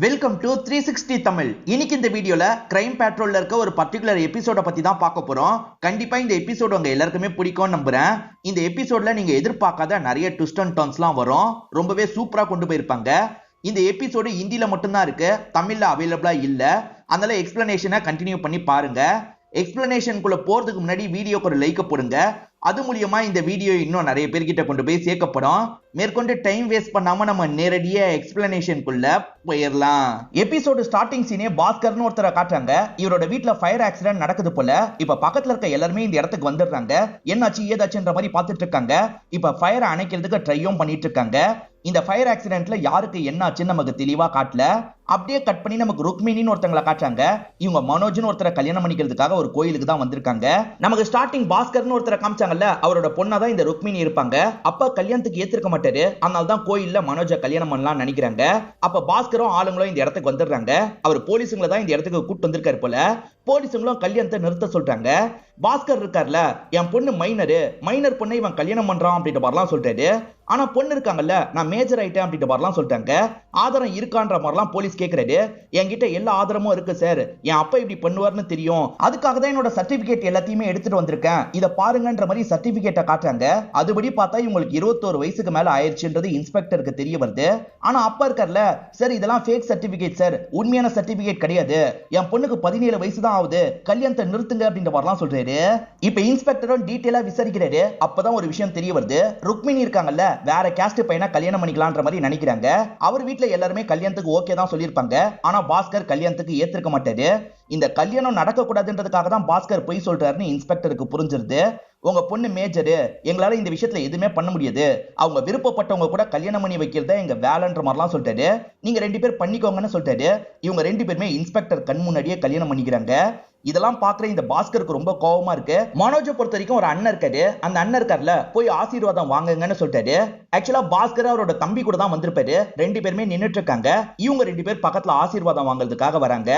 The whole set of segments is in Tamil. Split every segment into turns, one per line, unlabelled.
Welcome to 360 Tamil. இன்னைக்கு இந்த வீடியோல கிரைம் பேட்ரோல்ல இருக்க ஒரு பர்டிகுலர் எபிசோட பத்தி தான் பார்க்க போறோம். கண்டிப்பா இந்த எபிசோட் உங்க எல்லாருக்குமே பிடிக்கும் நம்புறேன். இந்த எபிசோட்ல நீங்க எதிர்பார்க்காத நிறைய ட்விஸ்ட் அண்ட் டர்ன்ஸ்லாம் வரும். ரொம்பவே சூப்பரா கொண்டு போயிருப்பாங்க. இந்த எபிசோடு ஹிந்தில மட்டும்தான் இருக்கு, தமிழ்ல அவைலபிளா இல்ல. அதனால எக்ஸ்பிளனேஷனை கண்டினியூ பண்ணி பாருங்க. எக்ஸ்பிளனேஷனுக்குள்ள போறதுக்கு முன்னாடி வீடியோக்கு ஒரு லைக் போடுங்க. அது மூலியமா இந்த வீடியோ இன்னும் நிறைய பேர்கிட்ட கொண்டு போய் சேர்க்கப்படும். மேற்கொண்டு டைம் வேஸ்ட் பண்ணாம நம்ம நேரடியா எக்ஸ்பிளனேஷனுக்குள்ள போயிடலாம். எபிசோடு ஸ்டார்டிங் சீனே பாஸ்கர்னு ஒருத்தரை காட்டுறாங்க. இவரோட வீட்டுல ஃபயர் ஆக்சிடென்ட் நடக்குது போல. இப்ப பக்கத்துல இருக்க எல்லாருமே இந்த இடத்துக்கு வந்துடுறாங்க. என்னாச்சு ஏதாச்சுன்ற மாதிரி பார்த்துட்டு இருக்காங்க. இப்ப ஃபயரை அணைக்கிறதுக்கு ட்ரையும் பண்ணிட்டு இருக்காங்க. இந்த ஃபயர் ஆக்சிடென்ட்ல யாருக்கு என்ன ஆச்சுன்னு நமக்கு தெளிவா காட்டல. அப்படியே கட் பண்ணி நமக்கு ருக்மிணின்னு ஒருத்தங்களை காட்டுறாங்க. இவங்க மனோஜ்னு ஒருத்தரை கல்யாணம் பண்ணிக்கிறதுக்காக ஒரு கோயிலுக்கு தான் வந்திருக்காங்க. நமக்கு ஸ்டார்டிங் பாஸ்கர்னு ஒருத்தரை காமிச்சாங்கல்ல, அவரோட பொண்ணா தான் இந்த ருக்மிணி இருப்பாங்க. அப்ப கல்யாணத்துக்கு ஏத்திருக்க மாட்டாரு. அதனால தான் கோயில்ல மனோஜை கல்யாணம் பண்ணலாம் நினைக்கிறாங்க. அப்ப பாஸ்கரும் ஆளுங்களும் இந்த இடத்துக்கு வந்துடுறாங்க. அவர் போலீஸுங்களை தான் இந்த இடத்துக்கு கூட்டு வந்திருக்காரு போல. போலீஸுங்களும் கல்யாணத்தை நிறுத்த சொல்றாங்க. பாஸ்கர் இருக்கார்ல, என் பொண்ணு மைனர் பொண்ணை இவன் கல்யாணம் பண்றான் அப்படின்ற மாதிரிலாம் சொல்றாரு. ஆனா பொண்ணு இருக்காங்கல்ல, நான் மேஜர் ஆயிட்டேன் அப்படின்ற மாதிரிலாம் சொல்லிட்டாங்க. ஆதாரம் இருக்கான்ற மாதிரிலாம் போலீஸ் கேட்கறாரு. என்கிட்ட எல்லா ஆதாரமும் இருக்கு சார், என் அப்பா இப்படி பண்ணுவார்னு தெரியும், அதுக்காக தான் என்னோட சர்டிபிகேட் எல்லாத்தையுமே எடுத்துட்டு வந்திருக்கேன், இதை பாருங்கன்ற மாதிரி சர்டிபிகேட்டை காட்டுறாங்க. அதுபடி பார்த்தா இவங்களுக்கு 21 வயசுக்கு மேல ஆயிடுச்சுன்றது இன்ஸ்பெக்டருக்கு தெரிய வருது. ஆனா அப்பா இருக்கார்ல, சார் இதெல்லாம் ஃபேக் சர்டிபிகேட் சார், உண்மையான சர்டிபிகேட் கிடையாது, என் பொண்ணுக்கு 17 வயசு தான் ஆகுது, கல்யாணத்தை நிறுத்துங்க அப்படின்ற மாதிரிலாம் சொல்றாரு. இப்ப இன்ஸ்பெக்டரும் டீடைலா விசாரிக்கிறாரு. அப்பதான் ஒரு விஷயம் தெரிய வருது. ருக்மிணி இருக்காங்கல்ல, வேற காஸ்ட் பையனை கல்யாணம் பண்ணிக்கலாம்ன்ற மாதிரி நினைக்கிறாங்க. அவர் வீட்ல எல்லாருமே கல்யாணத்துக்கு ஓகே தான் சொல்லியிருப்பாங்க. ஆனா பாஸ்கர் கல்யாணத்துக்கு ஏத்துக்க மாட்டாரு. இந்த கல்யாணம் நடக்க கூடாதுன்றதுக்காக தான் பாஸ்கர் பொய் சொல்றாருன்னு இன்ஸ்பெக்டருக்கு புரிஞ்சிருது. உங்க பொண்ணு மேஜரு, எங்களால இந்த விஷயத்துல எதுவுமே பண்ண முடியாது, அவங்க விருப்பப்பட்டவங்க கூட கல்யாணம் பண்ணி வைக்கிறதா எங்க வேலைன்ற மாதிரிலாம் சொல்லிட்டாரு. நீங்க 2 பேர் பண்ணிக்கோங்கன்னு சொல்லிட்டாரு. இவங்க 2 பேருமே இன்ஸ்பெக்டர் கண் முன்னாடியே கல்யாணம் பண்ணிக்கிறாங்க. இதெல்லாம் பாக்குற இந்த பாஸ்கருக்கு ரொம்ப கோவமா இருக்கு. மனோஜை பொறுத்த வரைக்கும் ஒரு அண்ணன் இருக்காரு. அந்த அண்ணன் இருக்கார்ல, போய் ஆசீர்வாதம் வாங்குங்கன்னு சொல்லிட்டாரு. ஆக்சுவலா பாஸ்கர் அவரோட தம்பி கூட தான் வந்திருப்பாரு. 2 பேருமே நின்னுட்டு இருக்காங்க. இவங்க 2 பேர் பக்கத்துல ஆசீர்வாதம் வாங்குறதுக்காக வராங்க.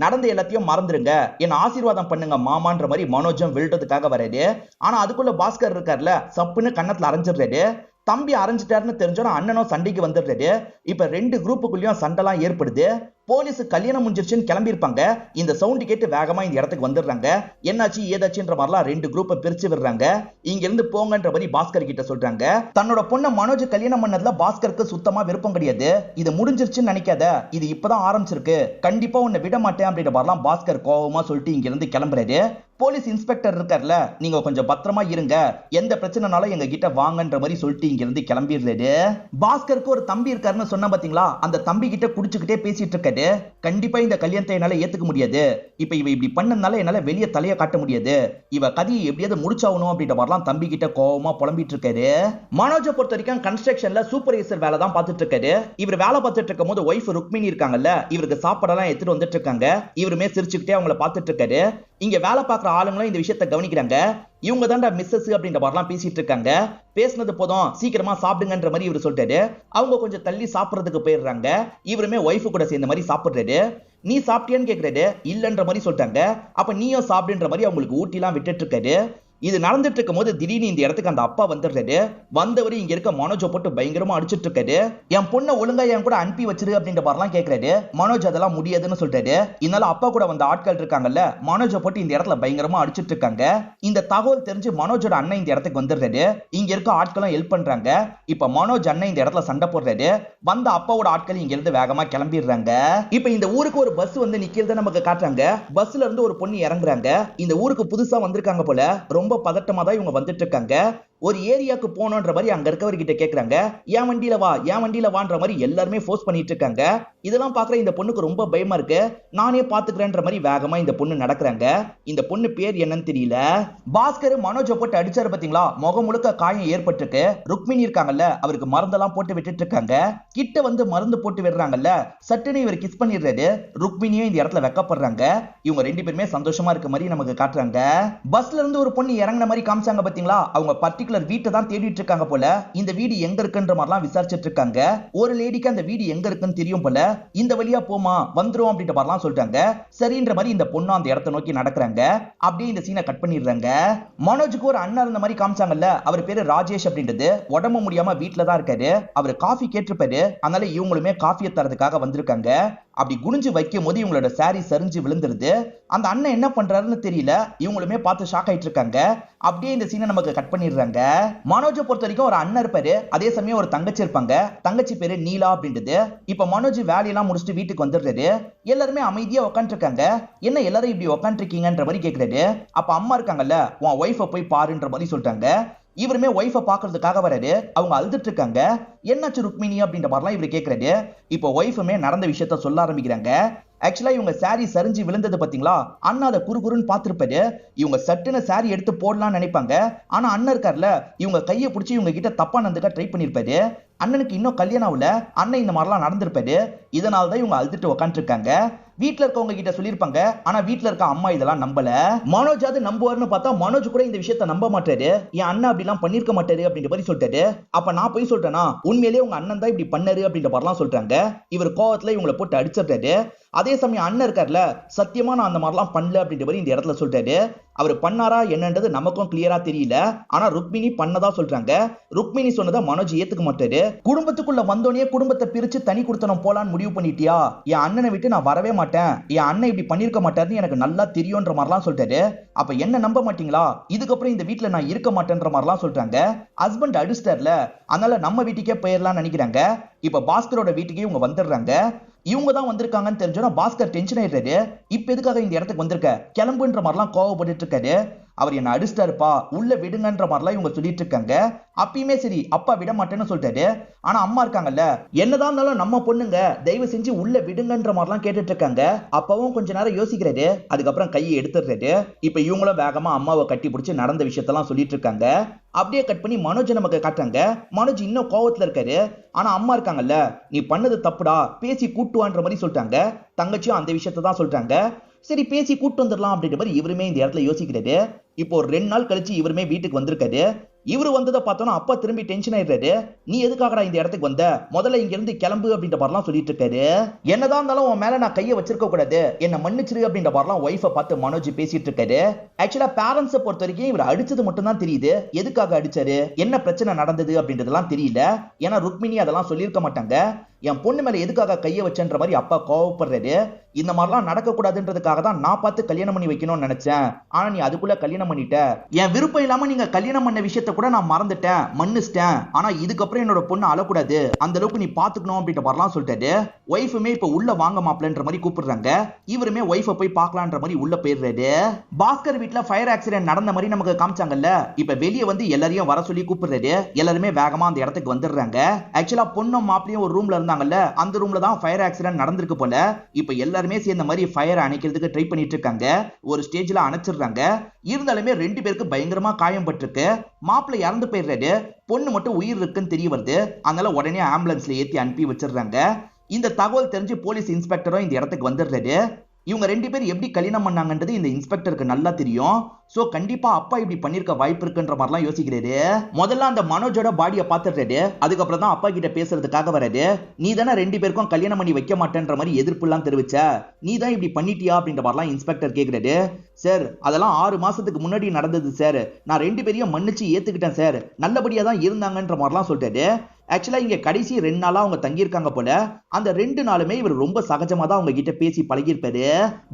நடந்த எல்லாத்தையும் மறந்துருங்க, என்ன ஆசீர்வாதம் பண்ணுங்க மாமான்ற மாதிரி மனோஜம் விழுறதுக்காக வராரு. ஆனா அதுக்குள்ள பாஸ்கர் இருக்கார்ல, சப்புன்னு கண்ணத்துல அரைஞ்சிடுறாரு. தம்பி அரைஞ்சிட்டாருன்னு தெரிஞ்சோன்னா அண்ணனும் சண்டைக்கு வந்துடுறாரு. இப்ப 2 குரூப்புக்குள்ளயும் சண்டைலாம் ஏற்படுது. போலீஸ் கல்யாணம் முடிஞ்சிருச்சுன்னு கிளம்பியிருப்பாங்க. இந்த சவுண்ட் கேட்டு வேகமா இந்த இடத்துக்கு வந்துடுறாங்க. என்னாச்சு ஏதாச்சுன்ற மாதிரிலாம் 2 குரூப்பை பிரிச்சு விடுறாங்க. இங்க இருந்து போங்கன்ற மாதிரி பாஸ்கர் கிட்ட சொல்றாங்க. தன்னோட பொண்ணை மனோஜ் கல்யாணம் பண்ணதுல பாஸ்கருக்கு சுத்தமா விருப்பம் கிடையாது. இது முடிஞ்சிருச்சுன்னு நினைக்காத, இது இப்பதான் ஆரம்பிச்சிருக்கு, கண்டிப்பா உன்னை விட மாட்டேன் அப்படின்ற மாதிரிலாம் பாஸ்கர் கோவமா சொல்லிட்டு இங்க இருந்து கிளம்புறாரு. போலீஸ் இன்ஸ்பெக்டர் இருக்கார்ல, நீங்க கொஞ்சம் பத்திரமா இருங்க, எந்த பிரச்சனைனாலும் எங்க கிட்ட வாங்கன்ற மாதிரி சொல்லிட்டு இங்க இருந்து கிளம்பிடுறாரு. பாஸ்கருக்கு ஒரு தம்பி இருக்காருன்னு சொன்ன பாத்தீங்களா, அந்த தம்பி கிட்ட குடிச்சுக்கிட்டே பேசிட்டு இருக்காரு. கண்டிப்பா இந்த கல்யாணத்தை என்னால ஏத்துக்க முடியாது, இப்ப இவ இப்படி பண்ணதுனால என்னால வெளியே தலையை காட்ட முடியாது, இவ கதையை எப்படியாவது முடிச்சாகணும் அப்படின்ற மாதிரிலாம் தம்பி கிட்ட கோவமா புலம்பிட்டு இருக்காரு. மனோஜை பொறுத்த வரைக்கும் கன்ஸ்ட்ரக்ஷன்ல சூப்பர்வைசர் வேலை தான் பார்த்துட்டு இருக்காரு. இவர் வேலை பார்த்துட்டு இருக்கும் போது ஒய்ஃப் ருக்மிணி இருக்காங்கல்ல, இவருக்கு சாப்பாடெல்லாம் எடுத்துட்டு வந்துட்டு இருக்காங்க. இவருமே சிரிச்சுக்கிட்டே அவங்கள பார்த்துட்டு இருக்காரு. இங்க வேலை பார்க்குற ஆளுங்களும் இந்த விஷயத்தை கவனிக்கிறாங்க. இவங்க தான்டா மிஸ்ஸஸ் அப்படின்ற மாதிரிலாம் பேசிட்டு இருக்காங்க. பேசினது போதும், சீக்கிரமா சாப்பிடுங்கன்ற மாதிரி இவர் சொல்லிட்டாரு. அவங்க கொஞ்சம் தள்ளி சாப்பிடுறதுக்கு போயிடுறாங்க. இவருமே ஒய்ஃபு கூட சேர்ந்த மாதிரி சாப்பிடுறாரு. நீ சாப்பிட்டியான்னு கேட்கறாரு. இல்லன்ற மாதிரி சொல்லிட்டாங்க. அப்ப நீயும் சாப்பிடுன்ற மாதிரி அவங்களுக்கு ஊட்டிலாம் விட்டுட்டு இருக்காரு. இது நடந்துட்டு இருக்கும் போது திடீர்னு இந்த இடத்துக்கு அந்த அப்பா வந்துடுறாரு. வந்தவர் இங்க இருக்க மனோஜை போட்டு பயங்கரமா அடிச்சிட்டு இருக்காரு. என் பொண்ணை ஒழுங்கா என் கூட அனுப்பி வச்சிரு அப்படின்ற மாதிரிலாம் கேட்கறாரு. மனோஜ் அதெல்லாம் முடியாதுன்னு சொல்றாரு. இதனால அப்பா கூட வந்த ஆட்கள் இருக்காங்கல்ல, மனோஜை போட்டு இந்த இடத்துல பயங்கரமா அடிச்சிட்டு இருக்காங்க. இந்த தகவல் தெரிஞ்சு மனோஜோட அண்ணன் இந்த இடத்துக்கு வந்துடுறாரு. இங்க இருக்க ஆட்களும் ஹெல்ப் பண்றாங்க. இப்ப மனோஜ் அண்ணன் இந்த இடத்துல சண்டை போடுறாரு. வந்த அப்பாவோட ஆட்கள் இங்க இருந்து வேகமா கிளம்பிடுறாங்க. இப்ப இந்த ஊருக்கு ஒரு பஸ் வந்து நிக்கிறத நமக்கு காட்டுறாங்க. பஸ்ல இருந்து ஒரு பொண்ணு இறங்குறாங்க. இந்த ஊருக்கு புதுசா வந்திருக்காங்க போல. ரொம்ப பதட்டமா தான் இவங்க வந்துட்டு இருக்காங்க. ஒரு ஏரியாக்கு போனோன்ற மாதிரி அங்க இருக்கவர்கிட்ட கேக்குறாங்க. என் வண்டியில வான்ற மாதிரி எல்லாருமே ஃபோர்ஸ் பண்ணிட்டு இருக்காங்க. இதெல்லாம் பாக்குற இந்த பொண்ணுக்கு ரொம்ப பயமா இருக்கு. நானே பாத்துக்கிறேன்ற மாதிரி வேகமா இந்த பொண்ணு நடக்கிறாங்க. இந்த பொண்ணு பேர் என்னன்னு தெரியல. பாஸ்கர் மனோஜை போட்டு அடிச்சாரு பாத்தீங்களா, முகம் முழுக்க காயம் ஏற்பட்டிருக்கு. ருக்மிணி இருக்காங்கல்ல, அவருக்கு மருந்தெல்லாம் போட்டு விட்டுட்டு இருக்காங்க. கிட்ட வந்து மருந்து போட்டு விடுறாங்கல்ல, சட்டுன்னு இவர் கிஸ் பண்ணிடுறாரு. ருக்மிணியும் இந்த இடத்துல வெக்கப்படுறாங்க. இவங்க 2 பேருமே சந்தோஷமா இருக்க மாதிரி நமக்கு காட்டுறாங்க. பஸ்ல இருந்து ஒரு பொண்ணு இறங்கின மாதிரி காமிச்சாங்க பாத்தீங்களா, அவங்க பர்டிகுலர் வீட்டை தான் தேடிட்டு இருக்காங்க போல. இந்த வீடு எங்க இருக்குன்ற மாதிரிலாம் விசாரிச்சுட்டு இருக்காங்க. ஒரு லேடிக்கு அந்த வீடு எங்க இருக்குன்னு தெரியும் போல. இந்த வழியா போமா வந்துரும் அப்படின்ற மாதிரிலாம் சொல்றாங்க. சரின்ற மாதிரி இந்த பொண்ணு அந்த இடத்தை நோக்கி நடக்கிறாங்க. அப்படியே இந்த சீனை கட் பண்ணிடுறாங்க. மனோஜுக்கு ஒரு அண்ணா இருந்த மாதிரி காமிச்சாங்கல்ல, அவர் பேரு ராஜேஷ் அப்படின்றது. உடம்பு முடியாம வீட்டுல தான் இருக்காரு. அவர் காஃபி கேட்டிருப்பாரு. அதனால இவங்களுமே காஃபியை தரதுக்காக வந்திருக்காங்க. அப்படி குனிஞ்சு வைக்கும் போது இவங்களோட சாரி சரிஞ்சு விழுந்துருது. அந்த அண்ணன் என்ன பண்றாருன்னு தெரியல. இவங்களுமே பார்த்து ஷாக் ஆயிட்டு இருக்காங்க. அப்படியே இந்த சீனை நமக்கு கட் பண்ணிடுறாங்க. மனோஜை பொறுத்த வரைக்கும் ஒரு அண்ணன் இருப்பாரு, அதே சமயம் ஒரு தங்கச்சி இருப்பாங்க. தங்கச்சி பேரு நீலா அப்படின்றது. இப்ப மனோஜ் வேலையெல்லாம் முடிச்சுட்டு வீட்டுக்கு வந்துடுறாரு. எல்லாருமே அமைதியா உட்காந்து இருக்காங்க. என்ன எல்லாரும் இப்படி உட்காந்து இருக்கீங்கன்ற மாதிரி கேக்குறாரு. அப்ப அம்மா இருக்காங்கல்ல, உன் ஒய்ஃபை போய் பாருன்ற மாதிரி சொல்றாங்க. இவருமே ஒய்ஃபை பாக்குறதுக்காக வராரு. அவங்க அழுதுட்டு இருக்காங்க. என்னாச்சு ருக்மிணி அப்படின்ற மாதிரிலாம் இவரு கேக்குறாரு. இப்போ ஒய்ஃபுமே நடந்த விஷயத்த சொல்ல ஆரம்பிக்கிறாங்க. ஆக்சுவலா இவங்க சாரி சரிஞ்சு விழுந்தது பாத்தீங்களா, அண்ணா அதை குறுகுறுன்னு பார்த்திருப்பாரு. இவங்க சட்டுன்னு சாரி எடுத்து போடலாம்னு நினைப்பாங்க. ஆனா அண்ணன் இருக்கார்ல, இவங்க கையை பிடிச்சி இவங்க கிட்ட தப்பா நடந்துக்க ட்ரை பண்ணிருப்பாரு. அண்ணனுக்கு இன்னும் கல்யாணம் ஆகல, அண்ணன் இந்த மாதிரிலாம் நடந்திருப்பாரு. இதனாலதான் இவங்க அழுதுட்டு உட்காந்து இருக்காங்க. வீட்டுல இருக்கவங்க கிட்ட சொல்லிருப்பாங்க. ஆனா வீட்டுல இருக்க அம்மா இதெல்லாம் நம்பல. மனோஜ் அது நம்புவார்னு பார்த்தா மனோஜ் கூட இந்த விஷயத்த நம்ப மாட்டாரு. என் அண்ணன் அப்படி எல்லாம் பண்ணிருக்க மாட்டாரு அப்படின்ற மாதிரி சொல்லிட்டாரு. அப்ப நான் போய் சொல்றேன்னா, உண்மையிலேயே உங்க அண்ணன் தான் இப்படி பண்ணாரு அப்படின்ற மாதிரிலாம் சொல்றாங்க. இவர் கோவத்துல இவங்களை போட்டு அடிச்சிடுறாரு. அதே சமயம் அண்ணன் இருக்கார்ல, சத்தியமா நான் அந்த மாதிரிலாம் பண்ணல அப்படின்ற மாதிரி இந்த இடத்துல சொல்றாரு. அவர் பண்ணாரா என்னன்றது நமக்கும் கிளியரா தெரியல. ஆனா ருக்மிணி பண்ணதா சொல்றாங்க. ருக்மிணி சொன்னதை மனோஜ் ஏத்துக்க மாட்டாரு. குடும்பத்துக்குள்ள வந்தோடனே குடும்பத்தை பிரிச்சு தனி கொடுத்தனம் போலான்னு முடிவு பண்ணிட்டியா? என் அண்ணனை விட்டு நான் வரவே மாட்டேன். என் அண்ணன் இப்படி பண்ணிருக்க மாட்டாருன்னு எனக்கு நல்லா தெரியும்ன்ற மாதிரிலாம் சொல்றாரு. அப்ப என்ன நம்ப மாட்டீங்களா? இதுக்கப்புறம் இந்த வீட்டுல நான் இருக்க மாட்டேன்ற மாதிரிலாம் சொல்றாங்க. ஹஸ்பண்ட் அடிச்சிட்டார்ல, அதனால நம்ம வீட்டுக்கே போயிடலாம்னு நினைக்கிறாங்க. இப்ப பாஸ்கரோட வீட்டுக்கே இவங்க வந்துடுறாங்க. இவங்க தான் வந்திருக்காங்கன்னு தெரிஞ்சோன்னா பாஸ்கர் டென்ஷன் ஆயிடுறாரு. இப்ப எதுக்காக இந்த இடத்துக்கு வந்திருக்க, கிளம்புன்ற மாதிரிலாம் கோவப்பட்டு இருக்காரு. அவர் என்ன அடிச்சிட்டாருப்பா, உள்ள விடுங்கன்ற மாதிரிலாம் இவங்க சொல்லிட்டு இருக்காங்க. அப்பயுமே சரி அப்பா விட மாட்டேன்னு சொல்லிட்டாரு. ஆனா அம்மா இருக்காங்கல்ல, என்னதான் இருந்தாலும் நம்ம பொண்ணுங்க, தயவு செஞ்சு உள்ள விடுங்கன்ற மாதிரிலாம் கேட்டுட்டு இருக்காங்க. அப்பவும் கொஞ்ச நேரம் யோசிக்கிறாரு. அதுக்கப்புறம் கையை எடுத்துடுறாரு. இப்ப இவங்களும் வேகமா அம்மாவை கட்டி பிடிச்சி நடந்த விஷயத்தெல்லாம் சொல்லிட்டு இருக்காங்க. அப்படியே கட் பண்ணி மனோஜ் நமக்கு காட்டுறாங்க. மனோஜ் இன்னும் கோவத்துல இருக்காரு. ஆனா அம்மா இருக்காங்கல்ல, நீ பண்ணது தப்புடா, பேசி கூட்டுவான்ற மாதிரி சொல்றாங்க. தங்கச்சியும் அந்த விஷயத்த தான் சொல்றாங்க. சரி பேசி கூட்டு வந்துடலாம் அப்படின்ற மாதிரி இவருமே இந்த இடத்துல யோசிக்கிறாரு. இப்போ ஒரு 2 நாள் கழிச்சு இவருமே வீட்டுக்கு வந்திருக்காரு. இவரு வந்ததை பார்த்தோன்னா அப்பா திரும்பி டென்ஷன் ஆயிடுறாரு. நீ எதுக்காகடா இந்த இடத்துக்கு வந்த, முதல்ல இங்க இருந்து கிளம்பு அப்படின்ற மாதிரிலாம் சொல்லிட்டு இருக்காரு. என்னதான் இருந்தாலும் உன் மேல நான் கையை வச்சிருக்க கூடாது, என்ன மன்னிச்சிரு அப்படின்ற மாதிரிலாம் ஒய்ஃபை பார்த்து மனோஜ் பேசிட்டு இருக்காரு. ஆக்சுவலா பேரண்ட்ஸை பொறுத்த வரைக்கும் இவர் அடிச்சது மட்டும் தான் தெரியுது. எதுக்காக அடிச்சாரு, என்ன பிரச்சனை நடந்தது அப்படின்றதெல்லாம் தெரியல. ஏன்னா ருக்மிணி அதெல்லாம் சொல்லியிருக்க மாட்டாங்க. என் பொண்ணு மேல எதுக்காக கையை வச்சன்ற மாதிரி அப்பா கோவப்படுறாரு. இந்த மாதிரிலாம் நடக்க கூடாதுன்றதுக்காக தான் நான் பார்த்து கல்யாணம் பண்ணி வைக்கணும்னு நினைச்சேன். ஆனா நீ அதுக்குள்ள கல்யாணம் பண்ணிட்ட. என் விருப்பம் இல்லாம நீங்க கல்யாணம் பண்ண விஷயத்த கூட நான் மறந்துட்டேன், மன்னிச்சிட்டேன். ஆனா இதுக்கப்புறம் என்னோட பொண்ணு அழக்கூடாது, அந்த அளவுக்கு நீ பாத்துக்கணும் அப்படின்ற மாதிரிலாம் சொல்லிட்டாரு. ஒய்ஃபுமே இப்ப உள்ள வாங்க மாப்பிளன்ற மாதிரி கூப்பிடுறாங்க. இவருமே ஒய்ஃபை போய் பார்க்கலான்ற மாதிரி உள்ள போயிடுறாரு. பாஸ்கர் வீட்டுல ஃபயர் ஆக்சிடென்ட் நடந்த மாதிரி நமக்கு காமிச்சாங்கல்ல, இப்ப வெளியே வந்து எல்லாரையும் வர சொல்லி கூப்பிடுறாரு. எல்லாருமே வேகமா அந்த இடத்துக்கு வந்துடுறாங்க. ஆக்சுவலா பொண்ணும் மாப்பிளையும் ஒரு ரூம்ல இருந்தாங்கல்ல, அந்த ரூம்ல தான் ஃபயர் ஆக்சிடென்ட் நடந்திருக்கு போல. இப்ப எல்லாருமே சேர்ந்த மாதிரி ஃபயர் அணைக்கிறதுக்கு ட்ரை பண்ணிட்டு இருக்காங்க. ஒரு ஸ்டேஜ்ல அணைச்சிடுறாங்க. இருந்தாலுமே 2 பேருக்கு பயங்கரமா காயம் பட்டிருக்கு. மாப்பிள்ளை இறந்து போயிடுறாரு. பொண்ணு மட்டும் உயிர் இருக்குன்னு தெரிய வருது. அதனால உடனே ஆம்புலன்ஸ்ல ஏத்தி அனுப்பி வச்சிடுறாங்க. இந்த தகவல் தெரிஞ்சு போலீஸ் இன்ஸ்பெக்டரும் இந்த இடத்துக்கு வந்துடுறாரு. இவங்க 2 பேர் எப்படி கல்யாணம் பண்ணாங்கன்றது இந்த இன்ஸ்பெக்டருக்கு நல்லா தெரியும். சோ கண்டிப்பா அப்பா இப்படி பண்ணிருக்க வாய்ப்பு இருக்குன்ற மாதிரிலாம் யோசிக்கிறாரு. முதல்ல அந்த மனோஜோட பாடியை பார்த்துடுறாரு. அதுக்கப்புறம் தான் அப்பா கிட்ட பேசுறதுக்காக வராரு. நீ தானே 2 பேருக்கும் கல்யாணம் பண்ணி வைக்க மாட்டேன்ற மாதிரி எதிர்ப்பு எல்லாம் தெரிவிச்ச, நீ தான் இப்படி பண்ணிட்டியா அப்படின்ற மாதிரிலாம் இன்ஸ்பெக்டர் கேக்குறாரு. சார் அதெல்லாம் 6 மாசத்துக்கு முன்னாடி நடந்தது சார், நான் 2 பேரையும் மன்னிச்சு ஏத்துக்கிட்டேன் சார், நல்லபடியா தான் இருந்தாங்கன்ற மாதிரிலாம் சொல்லிட்டாரு. ஆக்சுவலா இங்க கடைசி 2 நாளா அவங்க தங்கியிருக்காங்க போல. அந்த 2 நாளுமே இவர் ரொம்ப சகஜமா தான் அவங்க கிட்ட பேசி பழகிருப்பாரு.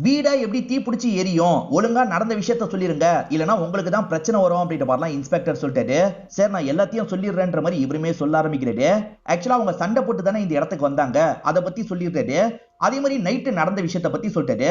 வீடா எப்படி தீ பிடிச்சி எரியும், ஒழுங்கா நடந்த விஷயத்த சொல்லிருங்க, இல்லனா உங்களுக்கு தான் பிரச்சனை வரும் அப்படின்ற மாதிரிலாம் இன்ஸ்பெக்டர் சொல்லிட்டாரு. சார் நான் எல்லாத்தையும் சொல்லிடுறேன்ற மாதிரி இவருமே சொல்ல ஆரம்பிக்கிறாரு. ஆக்சுவலா அவங்க சண்டை போட்டு தானே இந்த இடத்துக்கு வந்தாங்க, அதை பத்தி சொல்லிடுறாரு. அதே மாதிரி நைட்டு நடந்த விஷயத்த பத்தி சொல்லிட்டாரு.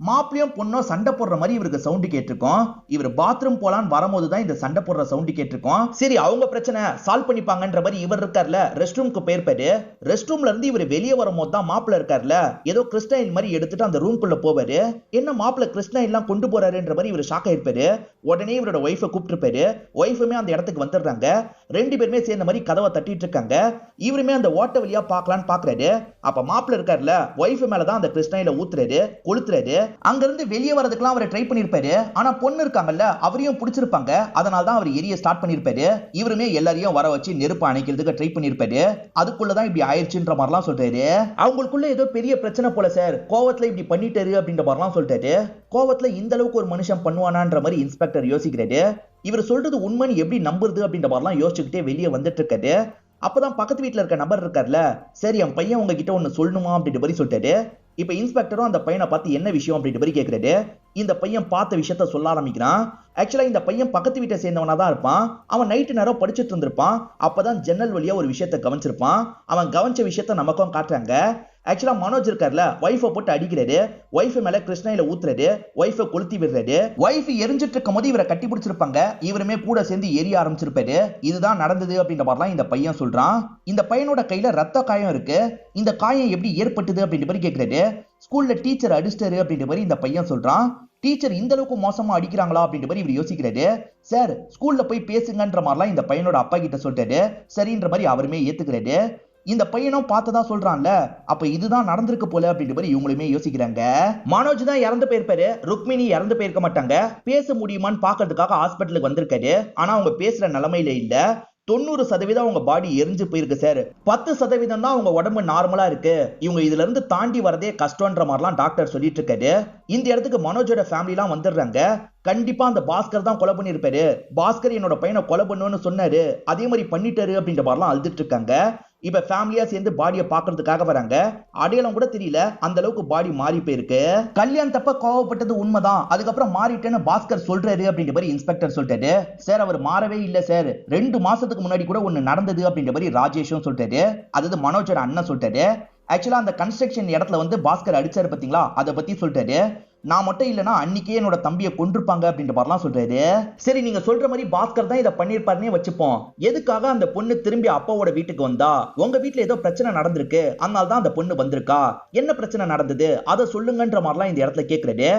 மாப்பிளையும் பொண்ணும் சண்டை போடுற மாதிரி இவருக்கு சவுண்ட் கேட்டிருக்கோம். இவர் பாத்ரூம் போலான்னு வரும்போது தான் இந்த சண்டை போடுற சவுண்ட் கேட்டிருக்கோம். சரி அவங்க பிரச்சனை சால்வ் பண்ணிப்பாங்கன்ற மாதிரி இவர் இருக்கார்ல, ரெஸ்ட் ரூமுக்கு போயிருப்பாரு. ரெஸ்ட் ரூம்ல இருந்து இவர் வெளியே வரும்போது தான் மாப்பிள்ள இருக்கார்ல, ஏதோ கிறிஸ்டைன் மாதிரி எடுத்துட்டு அந்த ரூம்குள்ள போவாரு. என்ன மாப்பிள்ள கிறிஸ்டைன் எல்லாம் கொண்டு போறாருன்ற மாதிரி இவர் ஷாக் ஆயிருப்பாரு. உடனே இவரோட ஒய்ஃபை கூப்பிட்டுருப்பாரு. ஒய்ஃபுமே அந்த இடத்துக்கு வந்துடுறாங்க. 2 பேருமே சேர்ந்த மாதிரி கதவை தட்டிட்டு இருக்காங்க. இவருமே அந்த ஓட்ட வழியா பார்க்கலான்னு பாக்குறாரு. அப்ப மாப்பிள்ள இருக்கார்ல, ஒய்ஃப் மேலதான் அந்த கிறிஸ்டைன்ல ஊத்துறாரு, கொளுத்துறாரு. அங்க இருந்து வெளியே வரதுக்குலாம் அவர் ட்ரை பண்ணிருப்பாரு. ஆனா பொண்ணு இருக்காங்கல்ல, அவரையும் பிடிச்சிருப்பாங்க. அதனால தான் அவர் எரிய ஸ்டார்ட் பண்ணிருப்பாரு. இவருமே எல்லாரையும் வர வச்சு நெருப்பு அணைக்கிறதுக்கு ட்ரை பண்ணிருப்பாரு. அதுக்குள்ளதான் இப்படி ஆயிடுச்சுன்ற மாதிரிலாம் சொல்றாரு. அவங்களுக்குள்ள ஏதோ பெரிய பிரச்சனை போல சார், கோவத்துல இப்படி பண்ணிட்டாரு அப்படின்ற மாதிரிலாம் சொல்றாரு. கோவத்துல இந்த அளவுக்கு ஒரு மனுஷன் பண்ணுவானான்ற மாதிரி இன்ஸ்பெக்டர் யோசிக்கிறாரு. இவர் சொல்றது உண்மைன்னு எப்படி நம்புறது அப்படின்ற மாதிரிலாம் யோசிச்சுக்கிட்டே வெளியே வந்துட்டு இருக்காரு. அப்பதான் பக்கத்து வீட்டுல இருக்க நபர் இருக்கார்ல, சரி என் பையன் உங்ககிட்ட ஒண்ணு சொல்லணுமா அப்படின்ற மாதிரி சொல்லிட்டாரு. இப்ப இன்ஸ்பெக்டரும் அந்த பையனை பார்த்து என்ன விஷயம் அப்படின்ற மாதிரி கேட்கிறாரு. இந்த பையன் பார்த்த விஷயத்த சொல்ல ஆரம்பிக்கிறான். ஆக்சுவலா இந்த பையன் பக்கத்து வீட்டை சேர்ந்தவனா தான் இருப்பான். அவன் நைட்டு நேரம் படிச்சுட்டு இருந்திருப்பான். அப்பதான் ஜன்னல் வழியா ஒரு விஷயத்த கவனிச்சிருப்பான். அவன் கவனிச்ச விஷயத்த நமக்கும் காட்டுறாங்க. ஆக்சுவலா மனோஜ் இருக்கார்ல, ஒய்ஃபை போட்டு அடிக்கிறாரு, ஒய்ஃப் மேல கிருஷ்ணாயில ஊத்துறாரு, ஒய்ஃபை கொளுத்தி விடுறாரு. ஒய்ஃப் எரிஞ்சிட்டு இருக்கும் போது இவரை கட்டி பிடிச்சிருப்பாங்க, இவருமே கூட சேர்ந்து எரிய ஆரம்பிச்சிருப்பாரு. இதுதான் நடந்தது அப்படின்ற மாதிரிலாம் இந்த பையன் சொல்றான். இந்த பையனோட கையில ரத்த காயம் இருக்கு. இந்த காயம் எப்படி ஏற்பட்டது அப்படின்ற மாதிரி கேட்கிறாரு. ஸ்கூல்ல டீச்சர் அடிச்சிட்டாரு அப்படின்ற மாதிரி இந்த பையன் சொல்றான். டீச்சர் இந்த அளவுக்கு மோசமா அடிக்கிறாங்களா அப்படின்ற மாதிரி இவர் யோசிக்கிறாரு. சார் ஸ்கூல்ல போய் பேசுங்கன்ற மாதிரிலாம் இந்த பையனோட அப்பா கிட்ட சொல்லிட்டாரு. சரின்ற மாதிரி அவருமே ஏத்துக்கிறாரு. இந்த பையனும் பார்த்ததா சொல்றான்ல, அப்ப இதுதான் நடந்திருக்கு போல அப்படின்ற மாதிரி இவங்களுமே யோசிக்கிறாங்க. மனோஜ் தான் இறந்து போயிருப்பாரு, ருக்மிணி இறந்து போயிருக்க மாட்டாங்க. பேச முடியுமான்னு பாக்குறதுக்காக ஹாஸ்பிட்டலுக்கு வந்திருக்காரு. ஆனா அவங்க பேசுற நிலைமையில இல்ல. 90% அவங்க பாடி எரிஞ்சு போயிருக்கு சார். 10% தான் அவங்க உடம்பு நார்மலா இருக்கு. இவங்க இதுல இருந்து தாண்டி வரதே கஷ்டம்ன்ற மாதிரிலாம் டாக்டர் சொல்லிட்டு இருக்காரு. இந்த இடத்துக்கு மனோஜோட ஃபேமிலி எல்லாம் வந்துடுறாங்க. கண்டிப்பா அந்த பாஸ்கர் தான் கொலை பண்ணிருப்பாரு. பாஸ்கர் என்னோட பையனை கொலை பண்ணுன்னு சொன்னாரு, அதே மாதிரி பண்ணிட்டாரு அப்படின்ற மாதிரிலாம் அழுதுட்டு இருக்காங்க. இப்ப ஃபேமிலியா சேர்ந்து பாடியை பாக்குறதுக்காக வராங்க. அடையாளம் கூட தெரியல, அந்த அளவுக்கு பாடி மாறி போயிருக்கு. கல்யாண் தப்ப கோவப்பட்டது உண்மைதான், அதுக்கப்புறம் மாறிட்டேன்னு பாஸ்கர் சொல்றாரு அப்படின்ற மாதிரி இன்ஸ்பெக்டர் சொல்லிட்டாரு. சார் அவர் மாறவே இல்ல சார், 2 மாசத்துக்கு முன்னாடி கூட ஒண்ணு நடந்தது அப்படின்ற மாதிரி ராஜேஷும் சொல்லிட்டாரு. அதாவது மனோஜோட அண்ணன் சொல்லிட்டாரு. ஆக்சுவலா அந்த கன்ஸ்ட்ரக்ஷன் இடத்துல வந்து பாஸ்கர் அடிச்சாரு பாத்தீங்களா, அதை பத்தி சொல்லிட்டாரு. நான் மட்டும் இல்லனா அன்னைக்கே என்னோட தம்பியை கொன்றுப்பாங்க அப்படின்ற மாதிரிலாம் சொல்றாரு. சரி நீங்க சொல்ற மாதிரி பாஸ்கர் தான் இதை பண்ணிருப்பாருன்னே வச்சுப்போம். எதுக்காக அந்த பொண்ணு திரும்பி அப்பாவோட வீட்டுக்கு வந்தா? உங்க வீட்டுல ஏதோ பிரச்சனை நடந்திருக்கு, அதனால தான் அந்த பொண்ணு வந்திருக்கா. என்ன பிரச்சனை நடந்தது அதை சொல்லுங்கன்ற மாதிரிலாம் இந்த இடத்துல கேட்கறாரு.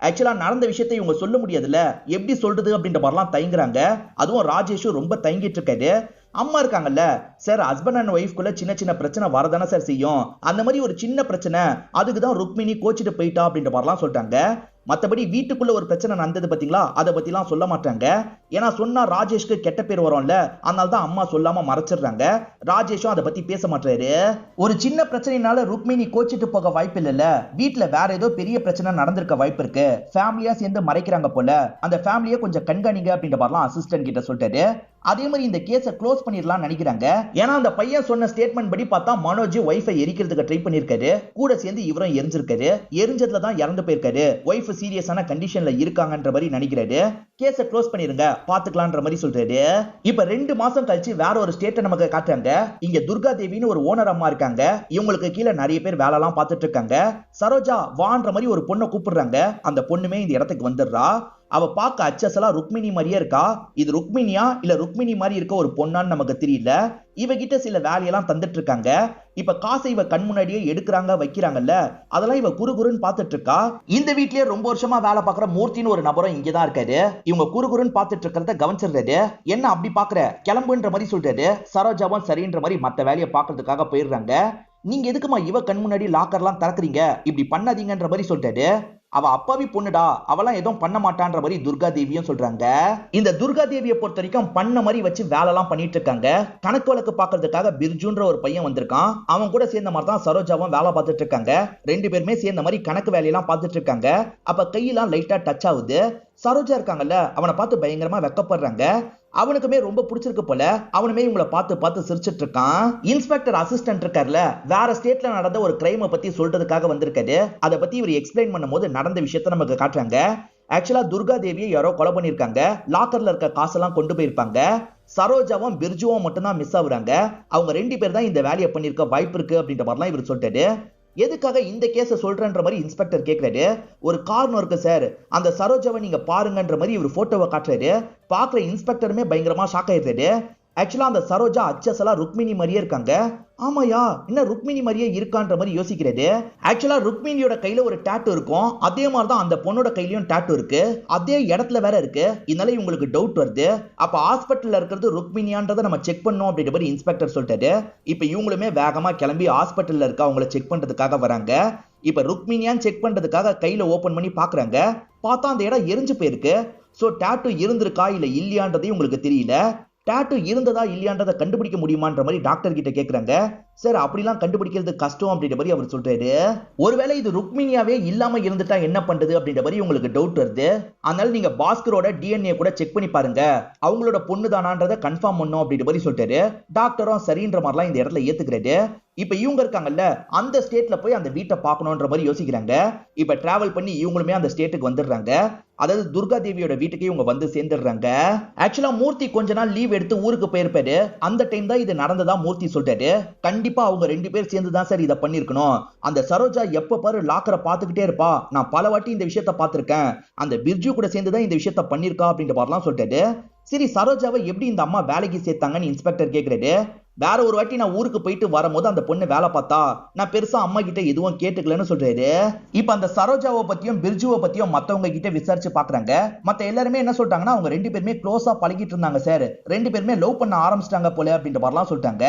ஆக்சுவலா நடந்த விஷயத்தை இவங்க சொல்ல முடியாதுல்ல, எப்படி சொல்றது அப்படின்ற மாதிரிலாம் தயங்குறாங்க. அதுவும் ராஜேஷும் ரொம்ப தயங்கிட்டு இருக்காரு. அம்மா இருக்காங்கல்ல சார், ஹஸ்பண்ட் அண்ட் ஒய்ஃப்குள்ள சின்ன சின்ன பிரச்சனை வரதானே சார் செய்யும். அந்த மாதிரி ஒரு சின்ன பிரச்சனை, அதுக்கு தான் ருக்மிணி கோச்சிட்டு போயிட்டா அப்படின்ற மாதிரிலாம் சொல்றாங்க. மற்றபடி வீட்டுக்குள்ள ஒரு பிரச்சனை நடந்தது பாத்தீங்களா, அதை பத்திலாம் சொல்ல மாட்டாங்க. ஏன்னா சொன்னா ராஜேஷ்க்கு கெட்ட பேர் வரும்ல, அதனால தான் அம்மா சொல்லாம மறைச்சிடுறாங்க. ராஜேஷும் அதை பத்தி பேச மாட்டாரு. ஒரு சின்ன பிரச்சனைனால ருக்மிணி கோச்சிட்டு போக வாய்ப்பு இல்லைல்ல, வீட்டுல வேற ஏதோ பெரிய பிரச்சனை நடந்திருக்க வாய்ப்பு இருக்கு. ஃபேமிலியா சேர்ந்து மறைக்கிறாங்க போல, அந்த ஃபேமிலியை கொஞ்சம் கண்காணிங்க அப்படின்ற மாதிரிலாம் அசிஸ்டன்ட் கிட்ட சொல்லிட்டாரு. அதே மாதிரி இந்த கேஸை க்ளோஸ் பண்ணிடலாம் நினைக்கிறாங்க. ஏன்னா அந்த பையன் சொன்ன ஸ்டேட்மெண்ட் படி பார்த்தா மனோஜ் ஒய்ஃபை எரிக்கிறதுக்கு ட்ரை பண்ணிருக்காரு, கூட சேர்ந்து இவரும் எரிஞ்சிருக்காரு. எரிஞ்சதுல தான் இறந்து போயிருக்காரு. ஒய்ஃப் சீரியஸான கண்டிஷன்ல இருக்காங்கன்ற மாதிரி நினைக்கிறாரு. கேஸை க்ளோஸ் பண்ணிருங்க பாத்துக்கலாம்ன்ற மாதிரி சொல்றாரு. இப்ப 2 மாசம் கழிச்சு வேற ஒரு ஸ்டேட்டை நமக்கு காட்டுறாங்க. இங்க துர்கா தேவின்னு ஒரு ஓனர் அம்மா இருக்காங்க. இவங்களுக்கு கீழே நிறைய பேர் வேலை எல்லாம் பார்த்துட்டு இருக்காங்க. சரோஜா வான்ற மாதிரி ஒரு பொண்ணை கூப்பிடுறாங்க. அந்த பொண்ணுமே இந்த இடத்துக்கு வந்துடுறா. அவ பார்க்க அச்சசலா ருக்மிணி மாதிரியே இருக்கா. இது ருக்மிணியா இல்ல ருக்மிணி மாதிரி இருக்க ஒரு பொண்ணான்னு நமக்கு தெரியல. இவகிட்ட சில வேலையெல்லாம் தந்துட்டு இருக்காங்க. இப்ப காசை இவ கண் முன்னாடியே எடுக்கிறாங்க வைக்கிறாங்கல்ல, அதெல்லாம் இவ குறுகுறுன்னு பார்த்துட்டு இருக்கா. இந்த வீட்லயே ரொம்ப வருஷமா வேலை பார்க்குற மூர்த்தின்னு ஒரு நபரும் இங்கதான் இருக்காரு. இவங்க குறுகுறுன்னு பார்த்துட்டு இருக்கிறத கவனிச்சிடுறாரு. என்ன அப்படி பாக்குற, கிளம்புன்ற மாதிரி சொல்றாரு. சரோஜாவும் சரின்ற மாதிரி மத்த வேலையை பாக்குறதுக்காக போயிடுறாங்க. நீங்க எதுக்குமா இவ கண் முன்னாடி லாக்கர்லாம் திறக்குறீங்க, இப்படி பண்ணாதீங்கன்ற மாதிரி சொல்றாரு. அவ அப்பாவி பொண்ணுடா, அவெல்லாம் எதுவும் பண்ண மாட்டான்ற மாதிரி துர்கா தேவியும் சொல்றாங்க. இந்த துர்கா தேவியை பொறுத்த வரைக்கும் பண்ண மாதிரி வச்சு வேலை எல்லாம் பண்ணிட்டு இருக்காங்க. கணக்கு வழக்கு பாக்குறதுக்காக பிர்ஜுன்ற ஒரு பையன் வந்திருக்கான். அவன் கூட சேர்ந்த மாதிரி தான் சரோஜாவும் வேலை பார்த்துட்டு இருக்காங்க. 2 பேருமே சேர்ந்த மாதிரி கணக்கு வேலையெல்லாம் பார்த்துட்டு இருக்காங்க. அப்ப கையெல்லாம் லைட்டா டச் ஆகுது. சரோஜா இருக்காங்கல்ல, அவனை பார்த்து பயங்கரமா வெக்கப்படுறாங்க. அவனுக்குமே ரொம்ப பிடிச்சிருக்கு போல, அவனுமே இவங்களை பார்த்து பார்த்து சிரிச்சிட்டு இருக்கான். இன்ஸ்பெக்டர் அசிஸ்டன்ட் இருக்கார்ல, வேற ஸ்டேட்ல நடந்த ஒரு கிரைமை பத்தி சொல்றதுக்காக வந்திருக்காரு. அதை பத்தி இவர் எக்ஸ்பிளைன் பண்ணும்போது நடந்த விஷயத்த நமக்கு காட்டுறாங்க. ஆக்சுவலா துர்கா தேவியை யாரோ கொலை பண்ணிருக்காங்க. லாக்கர்ல இருக்க காசெல்லாம் கொண்டு போயிருப்பாங்க. சரோஜாவும் பிர்ஜுவும் மட்டும் தான் மிஸ் ஆகுறாங்க. அவங்க 2 பேர் தான் இந்த வேலையை பண்ணிருக்க வாய்ப்பு இருக்கு அப்படின்ற மாதிரிலாம் இவர் சொல்லிட்டாரு. எதுக்காக இந்த கேஸை சொல்றன்ற மாதிரி இன்ஸ்பெக்டர் கேட்கிறாரு. ஒரு காரணம் இருக்கு சார், அந்த சரோஜாவை நீங்க பாருங்கன்ற மாதிரி இவர் போட்டோவை காட்டுறாரு. பாக்குற இன்ஸ்பெக்டருமே பயங்கரமா ஷாக் ஆயிடுறாரு. ஆக்சுவலா அந்த சரோஜா அச்சசலா ருக்மிணி மாதிரியே இருக்காங்க. ஆமாயா, என்ன ருக்மிணி மாதிரியே இருக்கான்ற மாதிரி யோசிக்கிறது. ஆக்சுவலா ருக்மிணியோட கையில ஒரு டாட்டூ இருக்கும், அதே மாதிரி தான் அந்த பொண்ணோட கையிலயும் டாட்டூ இருக்கு. அதே இடத்துல வேற இருக்கு. இதனால உங்களுக்கு டவுட் வருது. அப்ப ஹாஸ்பிட்டல்ல இருக்கிறது ருக்மிணியான்றதை நம்ம செக் பண்ணோம் அப்படின்ற மாதிரி இன்ஸ்பெக்டர் சொல்லிட்டாரு. இப்ப இவங்களுமே வேகமா கிளம்பி ஹாஸ்பிட்டல்ல இருக்க அவங்கள செக் பண்றதுக்காக வராங்க. இப்ப ருக்மிணியான்னு செக் பண்றதுக்காக கையில ஓபன் பண்ணி பாக்குறாங்க. பார்த்தா அந்த இடம் எரிஞ்சு போயிருக்கு. சோ டாட்டூ இருந்திருக்கா இல்ல இல்லையான்றதையும் உங்களுக்கு தெரியல. டாட்டூ இருந்ததா இல்லையான்றதை கண்டுபிடிக்க முடியுமான்ற மாதிரி டாக்டர் கிட்ட கேக்குறாங்க. சார் அப்படிலாம் கண்டுபிடிக்கிறது கஷ்டம் அப்படின்ற மாதிரி அவர் சொல்றாரு. ஒருவேளை இது ருக்மிணியாவே இல்லாம இருந்துட்டா என்ன பண்றது அப்படின்ற மாதிரி உங்களுக்கு டவுட் வருது. அதனால நீங்க பாஸ்கரோட டிஎன்ஏ கூட செக் பண்ணி பாருங்க, அவங்களோட பொண்ணு தானான்றதை கன்ஃபார்ம் பண்ணும் அப்படின்ற மாதிரி சொல்லிட்டாரு. டாக்டரும் சரின்ற மாதிரிலாம் இந்த இடத்துல ஏத்துக்கிறாரு. இப்ப இவங்க இருக்காங்கல்ல, அந்த ஸ்டேட்ல போய் அந்த வீட்டை பார்க்கணும்ன்ற மாதிரி யோசிக்கிறாங்க. இப்ப டிராவல் பண்ணி இவங்களுமே அந்த ஸ்டேட்டுக்கு வந்துடுறாங்க. அதாவது துர்கா தேவியோட வீட்டுக்கு இவங்க வந்து சேர்ந்துடுறாங்க. ஆக்சுவலா மூர்த்தி கொஞ்ச நாள் லீவ் எடுத்து ஊருக்கு போயிருப்பாரு. அந்த டைம் தான் இது நடந்ததா மூர்த்தி சொல்றாரு. கண்டிப்பா அவங்க 2 பேர் சேர்ந்து தான் சார் இதை பண்ணிருக்கணும். அந்த சரோஜா எப்ப பாரு லாக்கரை பார்த்துக்கிட்டே இருப்பா, நான் பல வாட்டி இந்த விஷயத்த பார்த்திருக்கேன், அந்த பிர்ஜு கூட சேர்ந்து தான் இந்த விஷயத்த பண்ணிருக்கா அப்படின்ற மாதிரிலாம் சொல்லிட்டாரு. சரி, சரோஜாவை எப்படி இந்த அம்மா வேலைக்கு சேர்த்தாங்கன்னு இன்ஸ்பெக்டர் கேக்குறாரு. வேற ஒரு வாட்டி நான் ஊருக்கு போயிட்டு வரும்போது அந்த பொண்ணு வேலை பார்த்தா, நான் பெருசா அம்மா கிட்ட எதுவும் கேட்டுக்கலன்னு சொல்றாரு. இப்ப அந்த சரோஜாவை பத்தியும் பிர்ஜுவை பத்தியும் மத்தவங்க கிட்ட விசாரிச்சு பாக்குறாங்க. மத்த எல்லாருமே என்ன சொல்லிட்டாங்கன்னா, அவங்க 2 பேருமே க்ளோஸா பழகிட்டு இருந்தாங்க சார், 2 பேருமே லவ் பண்ண ஆரம்பிச்சிட்டாங்க போல அப்படின்ற மாதிரிலாம் சொல்லிட்டாங்க.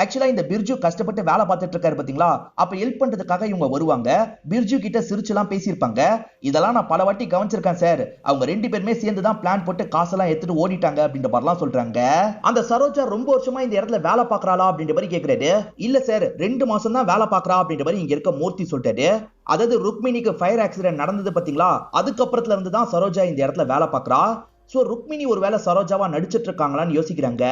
ஆக்சுவலா இந்த பிர்ஜு கஷ்டப்பட்டு வேலை பார்த்துட்டு இருக்காரு பாத்தீங்களா, அப்ப ஹெல்ப் பண்றதுக்காக இவங்க வருவாங்க. பிர்ஜு கிட்ட சிரிச்சுலாம் பேசியிருப்பாங்க. இதெல்லாம் நான் பல வாட்டி கவனிச்சிருக்கேன் சார், அவங்க 2 பேருமே சேர்ந்து தான் பிளான் போட்டு காசெல்லாம் எடுத்துட்டு ஓடிட்டாங்க அப்படின்ற மாதிரிலாம் சொல்றாங்க. அந்த சரோஜா ரொம்ப வருஷமா இந்த இடத்துல வேலை பாக்குறாளா அப்படின்ற மாதிரி கேக்குறாரு. இல்ல சார், 2 மாசம் தான் வேலை பாக்குறா அப்படின்ற மாதிரி இங்க இருக்க மூர்த்தி சொல்லிட்டாரு. அதாவது ருக்மிணிக்கு ஃபயர் ஆக்சிடென்ட் நடந்தது பாத்தீங்களா, அதுக்கப்புறத்துல இருந்து தான் சரோஜா இந்த இடத்துல வேலை பாக்குறா. சோ ருக்மிணி ஒருவேளை சரோஜாவா நடிச்சிட்டு இருக்காங்களான்னு யோசிக்கிறாங்க.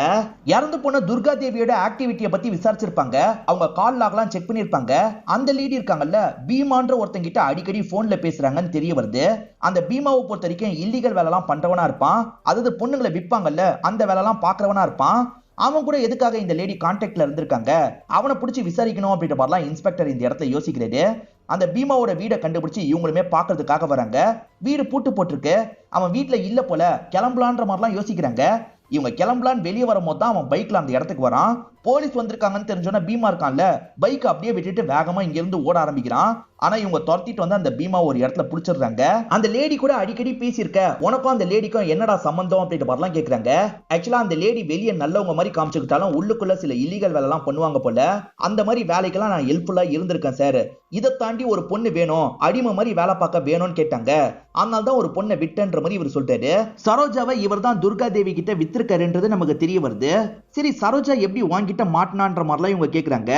இறந்து போன துர்கா தேவியோட ஆக்டிவிட்டியை பத்தி விசாரிச்சிருப்பாங்க. அவங்க கால் லாக்லாம் செக் பண்ணிருப்பாங்க. அந்த லேடி இருக்காங்கல்ல, பீமான்ற ஒருத்தங்கிட்ட அடிக்கடி போன்ல பேசுறாங்கன்னு தெரிய வருது. அந்த பீமாவை பொறுத்த வரைக்கும் இல்லீகல் வேலைலாம் பண்றவனா இருப்பான். அதாவது பொண்ணுங்களை விற்பாங்கல்ல, அந்த வேலைலாம் பாக்குறவனா இருப்பான். அவன் கூட எதுக்காக இந்த லேடி கான்டாக்ட்ல இருந்திருக்காங்க, அவனை பிடிச்சி விசாரிக்கணும் அப்படின்ற மாதிரிலாம் இன்ஸ்பெக்டர் இந்த இடத்துல யோசிக்கிறாரு. அந்த பீமாவோட வீடை கண்டுபிடிச்சு இவங்களுமே பாக்குறதுக்காக வராங்க. வீடு பூட்டு போட்டிருக்கு, அவன் வீட்டுல இல்ல போல, கிளம்பலான்ற மாதிரிலாம் யோசிக்கிறாங்க. இவங்க கிளம்பலான்னு வெளியே வரும்போது தான் அவன் பைக்ல அந்த இடத்துக்கு வரான். போலீஸ் வந்திருக்காங்கன்னு தெரிஞ்சோன்னா பீமா இருக்கான்ல, பைக் அப்படியே விட்டுட்டு வேகமா இங்க இருந்து ஓட ஆரம்பிக்கிறான். ஆனா இவங்க துரத்திட்டு வந்து அந்த பீமா ஒரு இடத்துல புடிச்சிடுறாங்க. அந்த லேடி கூட அடிக்கடி பேசியிருக்க, உனக்கும் அந்த லேடிக்கும் என்னடா சம்பந்தம் அப்படின்ற மாதிரிலாம் கேக்குறாங்க. ஆக்சுவலா அந்த லேடி வெளியே நல்லவங்க மாதிரி காமிச்சுக்கிட்டாலும் உள்ளுக்குள்ள சில இல்லீகல் வேலை எல்லாம் பண்ணுவாங்க போல. அந்த மாதிரி வேலைக்கெல்லாம் நான் ஹெல்ப்ஃபுல்லா இருந்திருக்கேன் சார். இதை தாண்டி ஒரு பொண்ணு வேணும், அடிமை மாதிரி வேலை பார்க்க வேணும்னு கேட்டாங்க. அதனால தான் ஒரு பொண்ணை விட்டன்ற மாதிரி இவர் சொல்லிட்டாரு. சரோஜாவை இவர் தான் துர்கா தேவி கிட்ட வித்திருக்காருன்றது நமக்கு தெரிய வருது. சரி, சரோஜா எப்படி வாங்கிட்ட மாட்டினான்ற மாதிரிலாம் இவங்க கேக்குறாங்க.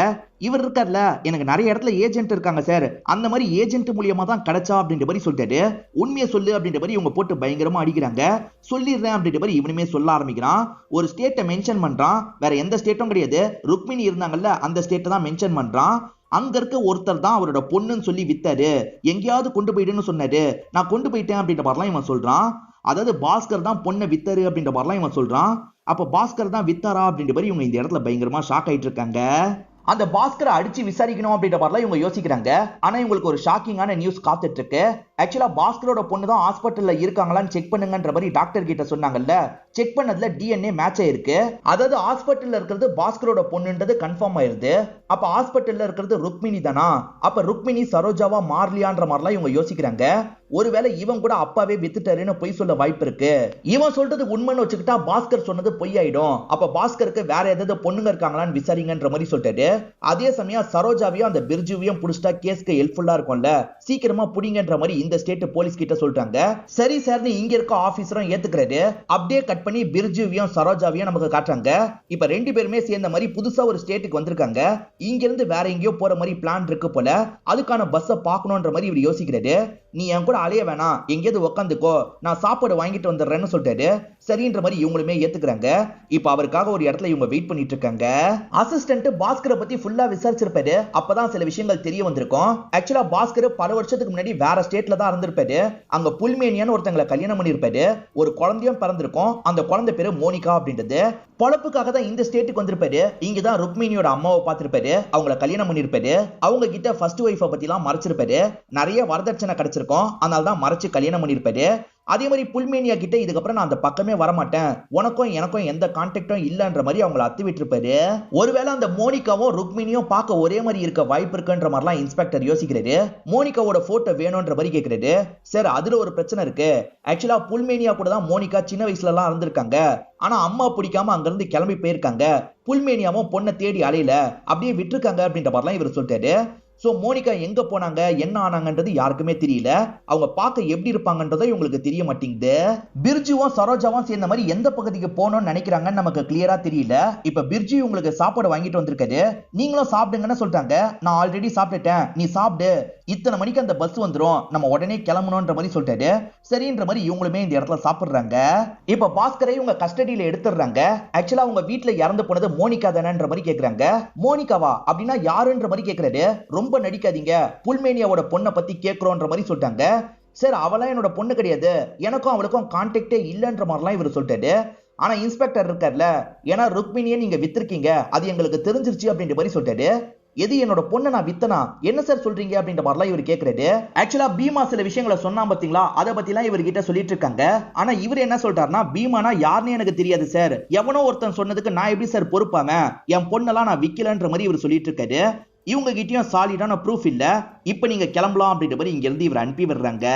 இவர் இருக்கார்ல, எனக்கு நிறைய இடத்துல ஏஜென்ட் இருக்காங்க சார், அந்த மாதிரி ஏஜென்ட் மூலியமா தான் கிடைச்சா அப்படின்ற மாதிரி சொல்லிட்டாரு. உண்மையை சொல்லு அப்படின்ற மாதிரி இவங்க போட்டு பயங்கரமா அடிக்கிறாங்க. சொல்லிடுறேன் அப்படின்ற மாதிரி இவனுமே சொல்ல ஆரம்பிக்கிறான். ஒரு ஸ்டேட்டை மென்ஷன் பண்றான், வேற எந்த ஸ்டேட்டும் கிடையாது, ருக்மிணி இருந்தாங்கல்ல அந்த ஸ்டேட்டை தான் மென்ஷன் பண்றான். அங்க இருக்க ஒருத்தர் தான் அவரோட பொண்ணுன்னு சொல்லி வித்தாரு, எங்கேயாவது கொண்டு போயிடுன்னு சொன்னாரு, நான் கொண்டு போயிட்டேன் அப்படின்ற மாதிரிலாம் இவன் சொல்றான். அதாவது பாஸ்கர் தான் பொண்ணை வித்தாரு அப்படின்ற மாதிரிலாம் இவன் சொல்றான். அப்ப பாஸ்கர் தான் வித்தாரா அப்படின்ற மாதிரி இவங்க இந்த இடத்துல பயங்கரமா ஷாக் ஆயிட்டு இருக்காங்க. அந்த பாஸ்கரை அடிச்சு விசாரிக்கணும் அப்படின்ற மாதிரிலாம் இவங்க யோசிக்கிறாங்க. ஆனா இவங்களுக்கு ஒரு ஷாக்கிங்கான நியூஸ் காத்துட்டு இருக்கு. ஆக்சுவலா பாஸ்கரோட பொண்ணு தான் ஹாஸ்பிட்டல்ல இருக்காங்களான்னு செக் பண்ணுங்கன்ற மாதிரி டாக்டர் கிட்ட சொன்னாங்கல்ல, செக் பண்ணதுல டிஎன்ஏ மேட்ச் ஆயிருக்கு. அதாவது ஹாஸ்பிட்டல்ல இருக்கிறது பாஸ்கரோட பொண்ணுன்றது கன்ஃபார்ம் ஆயிருது. அப்ப ஹாஸ்பிட்டல்ல இருக்கிறது ருக்மிணி தானா, அப்ப ருக்மிணி சரோஜாவா மாறலியான்ற மாதிரிலாம் இவங்க யோசிக்கிறாங்க. ஒருவேளை இவன் கூட அப்பாவே வித்துட்டாருன்னு பொய் சொல்ல வாய்ப்பு இருக்கு. இவன் சொல்றது உண்மைன்னு வச்சுக்கிட்டா பாஸ்கர் சொன்னது பொய் ஆயிடும். அப்ப பாஸ்கருக்கு வேற ஏதாவது பொண்ணுங்க இருக்காங்களான்னு விசாரிங்கன்ற மாதிரி சொல்லிட்டாரு. அதே சமயம் சரோஜாவையும் அந்த பிர்ஜுவையும் புடிச்சிட்டா கேஸ்க்கு ஹெல்ப்ஃபுல்லா இருக்கும்ல, சீக்கிரமா புடிங்கன்ற மாதிரி இந்த ஸ்டேட் போலீஸ் கிட்ட சொல்லிட்டாங்க. சரி சார்னு இங்க இருக்க ஆபீசரும் ஏத்துக்கிறாரு. அப்படியே கட் பண்ணி பிர்ஜுவையும் சரோஜாவையும் நமக்கு காட்டுறாங்க. இப்ப 2 பேருமே சேர்ந்த மாதிரி புதுசா ஒரு ஸ்டேட்டுக்கு வந்திருக்காங்க. இங்க இருந்து வேற எங்கேயோ போற மாதிரி பிளான் இருக்கு போல, அதுக்கான பஸ்ஸை பார்க்கணும்ன்ற மாதிரி இவர் யோசிக்கிறாரு. நீ என் கூட அலைய வேணாம், எங்கேயாவது உட்காந்துக்கோ, நான் சாப்பாடு வாங்கிட்டு வந்துடுறேன்னு சொல்லிட்டாரு. சரின்ற மாதிரி இவங்களுமே ஏத்துக்கிறாங்க. இப்ப அவருக்காக ஒரு இடத்துல இவங்க வெயிட் பண்ணிட்டு இருக்காங்க. அசிஸ்டன்ட் பாஸ்கரை பத்தி ஃபுல்லா விசாரிச்சிருப்பாரு. அப்பதான் சில விஷயங்கள் தெரிய வந்திருக்கும். ஆக்சுவலா பாஸ்கர் பல வருஷத்துக்கு முன்னாடி வேற ஸ்டேட்ல தான் இருந்திருப்பாரு. அங்க புல்மேனியான்னு ஒருத்தங்களை கல்யாணம் பண்ணிருப்பாரு. ஒரு குழந்தையும் பிறந்திருக்கும். அந்த குழந்தை பேரு மோனிகா அப்படின்றது. பொழப்புக்காக தான் இந்த ஸ்டேட்டுக்கு வந்திருப்பாரு. இங்கதான் ருக்மிணியோட அம்மாவை பார்த்திருப்பாரு, அவங்கள கல்யாணம் பண்ணிருப்பாரு. அவங்க கிட்ட ஃபர்ஸ்ட் ஒய்ஃபை பத்தி எல்லாம் மறைச்சிருப்பாரு. நிறைய வரதட்சணை கிடைச்சிருக்கும், அதனால தான் மறைச்சு கல்யாணம் பண்ணிருப்பாரு. அதே மாதிரி புல்மேனியா கிட்ட இதுக்கப்புறம் நான் அந்த பக்கமே வரமாட்டேன், உனக்கும் எனக்கும் எந்த கான்டாக்டும் இல்லன்ற மாதிரி அவங்களை அத்து விட்டுருப்பாரு. ஒருவேளை அந்த மோனிகாவும் ருக்மிணியும் பார்க்க ஒரே மாதிரி இருக்க வாய்ப்பு இருக்குன்ற மாதிரிலாம் இன்ஸ்பெக்டர் யோசிக்கிறாரு. மோனிகாவோட போட்டோ வேணும்ன்ற மாதிரி கேட்கிறாரு. சார், அதுல ஒரு பிரச்சனை இருக்கு. ஆக்சுவலா புல்மேனியா கூட தான் மோனிகா சின்ன வயசுல எல்லாம் இருந்திருக்காங்க. ஆனா அம்மா பிடிக்காம அங்க இருந்து கிளம்பி போயிருக்காங்க. புல்மேனியாவும் பொண்ணை தேடி அலையில, அப்படியே விட்டுருக்காங்க அப்படின்ற மாதிரிலாம் இவர் சொல்லிட்டாரு. சோ மோனிகா எங்க போனாங்க என்ன ஆனாங்கன்றது யாருக்குமே தெரியல. அவங்க பார்க்க எப்படி இருப்பாங்கன்றதோ இவங்களுக்கு தெரிய மாட்டேங்குது. பிர்ஜுவும் சரோஜாவும் சேர்ந்த மாதிரி எந்த பகுதிக்கு போகணும்னு நினைக்கிறாங்கன்னு நமக்கு கிளியரா தெரியல. இப்ப பிர்ஜு உங்களுக்கு சாப்பாடு வாங்கிட்டு வந்திருக்காரு, நீங்களும் சாப்பிடுங்கன்னு சொல்லிட்டாங்க. நான் ஆல்ரெடி சாப்பிட்டுட்டேன், நீ சாப்பிடு, இத்தனை மணிக்கு அந்த பஸ் வந்துரும், நம்ம உடனே கிளம்பணும்ன்ற மாதிரி சொல்லிட்டாரு. சரின்ற மாதிரி இவங்களுமே இந்த இடத்துல சாப்பிடுறாங்க. இப்ப பாஸ்கரை இவங்க கஸ்டடியில எடுத்துடுறாங்க. ஆக்சுவலா அவங்க வீட்டுல இறந்து போனது மோனிகா தானேன்ற மாதிரி கேக்குறாங்க. மோனிகாவா அப்படின்னா யாருன்ற மாதிரி கேக்குறாரு. ரொம்ப நடிக்காதீங்க, புல்மேனியாவோட பொண்ணை பத்தி கேக்குறோன்ற மாதிரி சொல்லிட்டாங்க. சார் அவளா என்னோட பொண்ணு கிடையாது, எனக்கும் அவளுக்கும் கான்டாக்டே இல்லன்ற மாதிரிலாம் இவர் சொல்லிட்டாரு. ஆனா இன்ஸ்பெக்டர் இருக்கார்ல, ஏன்னா ருக்மிணியை நீங்க வித்திருக்கீங்க அது எங்களுக்கு தெரிஞ்சிருச்சு அப்படின்ற மாதிரி சொல்லிட்டாரு. எது என்னோட பொண்ணை நான் வித்தனா, என்ன சார் சொல்றீங்க அப்படின்ற மாதிரிலாம் இவர் கேக்குறாரு. ஆக்சுவலா பீமா சில விஷயங்களை சொன்னா பாத்தீங்களா, அதை பத்தி எல்லாம் இவர்கிட்ட சொல்லிட்டு இருக்காங்க. ஆனா இவர் என்ன சொல்றாருன்னா, பீமானா யாருன்னு எனக்கு தெரியாது சார், எவனோ ஒருத்தன் சொன்னதுக்கு நான் எப்படி சார் பொறுப்பாம, என் பொண்ணெல்லாம் நான் விக்கலன்ற மாதிரி இவர் சொல்லிட்டு இருக்காரு. இவங்க கிட்டயும் சாலிடான ப்ரூஃப் இல்ல. இப்ப நீங்க கிளம்பலாம் அப்படின்ற மாதிரி இங்க இருந்து இவர் அனுப்பி விடுறாங்க.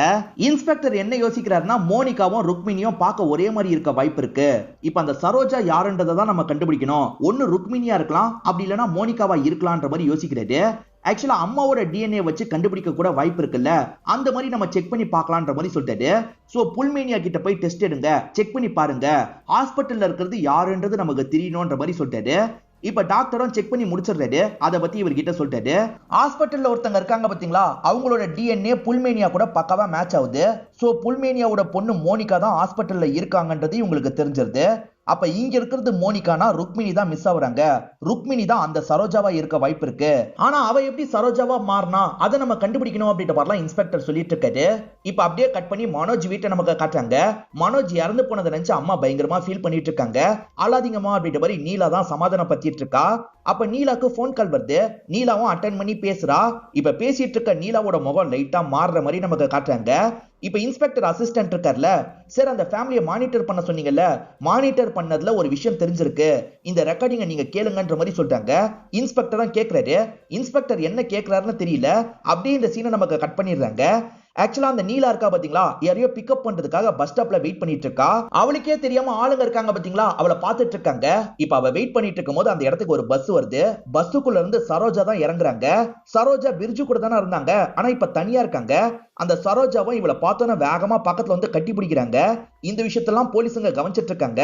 இன்ஸ்பெக்டர் என்ன யோசிக்கிறாருன்னா, மோனிகாவும் ருக்மிணியும் பார்க்க ஒரே மாதிரி இருக்க வாய்ப்பு இருக்கு. இப்ப அந்த சரோஜா யாருன்றதை தான் நம்ம கண்டுபிடிக்கணும். ஒன்னு ருக்மிணியா இருக்கலாம், அப்படி இல்லைன்னா மோனிகாவா இருக்கலாம்ன்ற மாதிரி யோசிக்கிறாரு. ஆக்சுவலா அம்மாவோட டிஎன்ஏ வச்சு கண்டுபிடிக்க கூட வாய்ப்பு இருக்குல்ல, அந்த மாதிரி நம்ம செக் பண்ணி பார்க்கலாம்ன்ற மாதிரி சொல்லிட்டாரு. சோ புல்மேனியா கிட்ட போய் டெஸ்ட் எடுங்க, செக் பண்ணி பாருங்க, ஹாஸ்பிட்டல்ல இருக்கிறது யாருன்றது நமக்கு தெரியணும்ன்ற மாதிரி சொல்லிட்டாரு. இப்ப டாக்டரும் செக் பண்ணி முடிச்சிடுறாரு. அதை பத்தி இவர்கிட்ட சொல்லிட்டாரு. ஹாஸ்பிட்டல்ல ஒருத்தங்க இருக்காங்க பாத்தீங்களா, அவங்களோட டிஎன்ஏ புல்மேனியா கூட பக்காவா மேட்ச் ஆகுது. சோ புல்மேனியாவோட பொண்ணு மோனிகா தான் ஹாஸ்பிட்டல்ல இருக்காங்கன்றது இவங்களுக்கு தெரிஞ்சிருது. அப்ப இங்க இருக்கிறது மோனிகானா ருக்மிணி தான் மிஸ் ஆகுறாங்க. ருக்மிணி தான் அந்த சரோஜாவா இருக்க வாய்ப்பு இருக்கு. ஆனா அவ எப்படி சரோஜாவா மாறினா அதை நம்ம கண்டுபிடிக்கணும் அப்படின்ற மாதிரிலாம் இன்ஸ்பெக்டர் சொல்லிட்டு இருக்காரு. இப்ப அப்படியே கட் பண்ணி மனோஜ் வீட்டை நமக்கு காட்டுறாங்க. மனோஜ் இறந்து போனதை நினைச்சு அம்மா பயங்கரமா ஃபீல் பண்ணிட்டு இருக்காங்க. அழாதீங்கம்மா அப்படின்ற மாதிரி நீலா தான் சமாதானம் பத்திட்டு இருக்கா. அப்ப நீலாக்கு போன் கால் வருது. நீலாவும் அட்டென்ட் பண்ணி பேசுறா. இப்ப பேசிட்டு இருக்க நீலாவோட முகம் லைட்டா மாறுற மாதிரி நமக்கு காட்டுறாங்க. இப்ப இன்ஸ்பெக்டர் அசிஸ்டன்ட் இருக்கார்ல, சார் அந்த ஃபேமிலியை மானிட்டர் பண்ண சொன்னீங்கல்ல, மானிட்டர் பண்ணதுல ஒரு விஷயம் தெரிஞ்சிருக்கு, இந்த ரெக்கார்டிங்கை நீங்க கேளுங்கன்ற மாதிரி சொல்லிட்டாங்க. இன்ஸ்பெக்டரும் கேட்கிறாரு. இன்ஸ்பெக்டர் என்ன கேட்கிறாருன்னு தெரியல. அப்படியே இந்த சீனை நமக்கு கட் பண்ணிடுறாங்க. ஆக்சுவலா அந்த நீலா இருக்கா பாத்தீங்களா, யாரையோ பிக்கப் பண்றதுக்காக பஸ் ஸ்டாப்ல வெயிட் பண்ணிட்டு இருக்கா. அவளுக்கே தெரியாம ஆளுங்க இருக்காங்க பாத்தீங்களா, அவளை பார்த்துட்டு இருக்காங்க. இப்ப அவ வெயிட் பண்ணிட்டு இருக்கும் போது அந்த இடத்துக்கு ஒரு பஸ் வருது. பஸ்ஸுக்குள்ள இருந்து சரோஜா தான் இறங்குறாங்க. சரோஜா பிர்ஜு கூட தானே இருந்தாங்க, ஆனா இப்ப தனியா இருக்காங்க. அந்த சரோஜாவும் இவளை பார்த்தோன்னா வேகமா பக்கத்துல வந்து கட்டி பிடிக்கிறாங்க. இந்த விஷயத்தெல்லாம் போலீஸுங்க கவனிச்சிட்டு இருக்காங்க.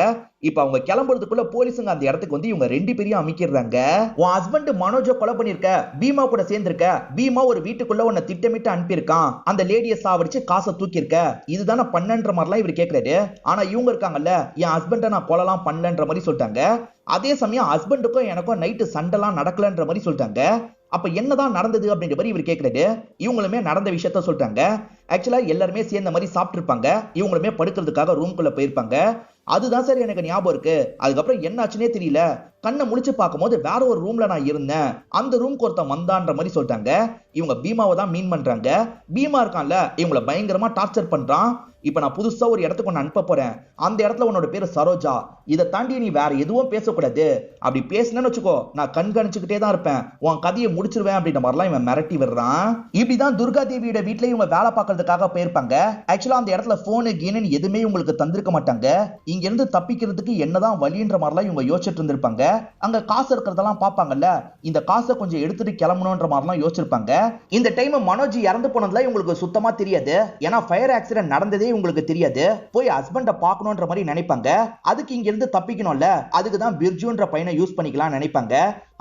இப்ப அவங்க கிளம்புறதுக்குள்ள போலீஸுங்க அந்த இடத்துக்கு வந்து இவங்க ரெண்டு பேரையும் அமைக்கிறாங்க. உன் ஹஸ்பண்ட் மனோஜ கொலை பண்ணிருக்க, பீமா கூட சேர்ந்திருக்க, பீமா ஒரு வீட்டுக்குள்ள உன்னை திட்டமிட்டு அனுப்பியிருக்கான், அந்த லேடியை சாவடிச்சு காசை தூக்கியிருக்க, இதுதானே பண்ணன்ற மாதிரிலாம் இவர் கேட்கிறாரு. ஆனா இவங்க இருக்காங்கல்ல, என் ஹஸ்பண்டை நான் கொலைலாம் பண்ணலன்ற மாதிரி சொல்லிட்டாங்க. அதே சமயம் ஹஸ்பண்டுக்கும் எனக்கும் நைட்டு சண்டைலாம் நடக்கலன்ற மாதிரி சொல்லிட்டாங்க. அப்ப என்னதான் நடந்தது அப்படின்ற மாதிரி இவர் கேட்கிறாரு. இவங்களுமே நடந்த விஷயத்த சொல்றாங்க. ஆக்சுவலா எல்லாருமே சேர்ந்த மாதிரி சாப்பிட்டு இருப்பாங்க. இவங்களுமே படுக்கிறதுக்காக ரூம்குள்ள போயிருப்பாங்க. அதுதான் சார் எனக்கு ஞாபகம் இருக்கு. அதுக்கப்புறம் என்ன ஆச்சுன்னே தெரியல. கண்ணை முடிச்சு பார்க்கும்போது வேற ஒரு ரூம்ல நான் இருந்தேன், அந்த ரூம்க்கு ஒருத்தன் வந்தான்ற மாதிரி சொல்லிட்டாங்க. இவங்க பீமாவை தான் மீன் பண்றாங்க. பீமா இருக்கான்ல, இவங்களை பயங்கரமா டார்ச்சர் பண்றான். இப்ப நான் புதுசா ஒரு இடத்துக்கு ஒன்னு அனுப்ப போறேன், அந்த இடத்துல உன்னோட பேரு சரோஜா, இதை தாண்டி நீ வேற எதுவும் பேசக்கூடாது, அப்படி பேசினேன்னு வச்சுக்கோ நான் கண்காணிச்சுக்கிட்டே தான் இருப்பேன், உன் கதையை முடிச்சிருவேன் அப்படின்ற மாதிரிலாம் இவன் மிரட்டி விடுறான். இப்படிதான் துர்கா தேவியோட வீட்டுல இவங்க வேலை பார்க்கறதுக்காக போயிருப்பாங்க. ஆக்சுவலா அந்த இடத்துல போனு கீனு எதுவுமே உங்களுக்கு தந்திருக்க மாட்டாங்க. இங்க இருந்து தப்பிக்கிறதுக்கு என்னதான் வழின்ற மாதிரிலாம் இவங்க யோசிச்சுட்டு இருந்திருப்பாங்க. அங்க காசு இருக்கிறதெல்லாம் பார்ப்பாங்கல்ல, இந்த காசை கொஞ்சம் எடுத்துட்டு கிளம்பணும்ன்ற மாதிரிலாம் யோசிச்சிருப்பாங்க. இந்த டைம் மனோஜ் இறந்து போனதுல இவங்களுக்கு சுத்தமா தெரியாது. ஏன்னா ஃபயர் ஆக்சிடென்ட் நடந்ததே உங்களுக்கு தெரியாது. போய் ஹஸ்பண்ட பார்க்கணும்ன்ற மாதிரி நினைப்பாங்க. அதுக்கு இங்க இருந்து தப்பிக்கணும்ல, அதுக்கு தான் பிர்ஜுன்ற பையனை யூஸ் பண்ணிக்கலாம் நினைப்பாங்க.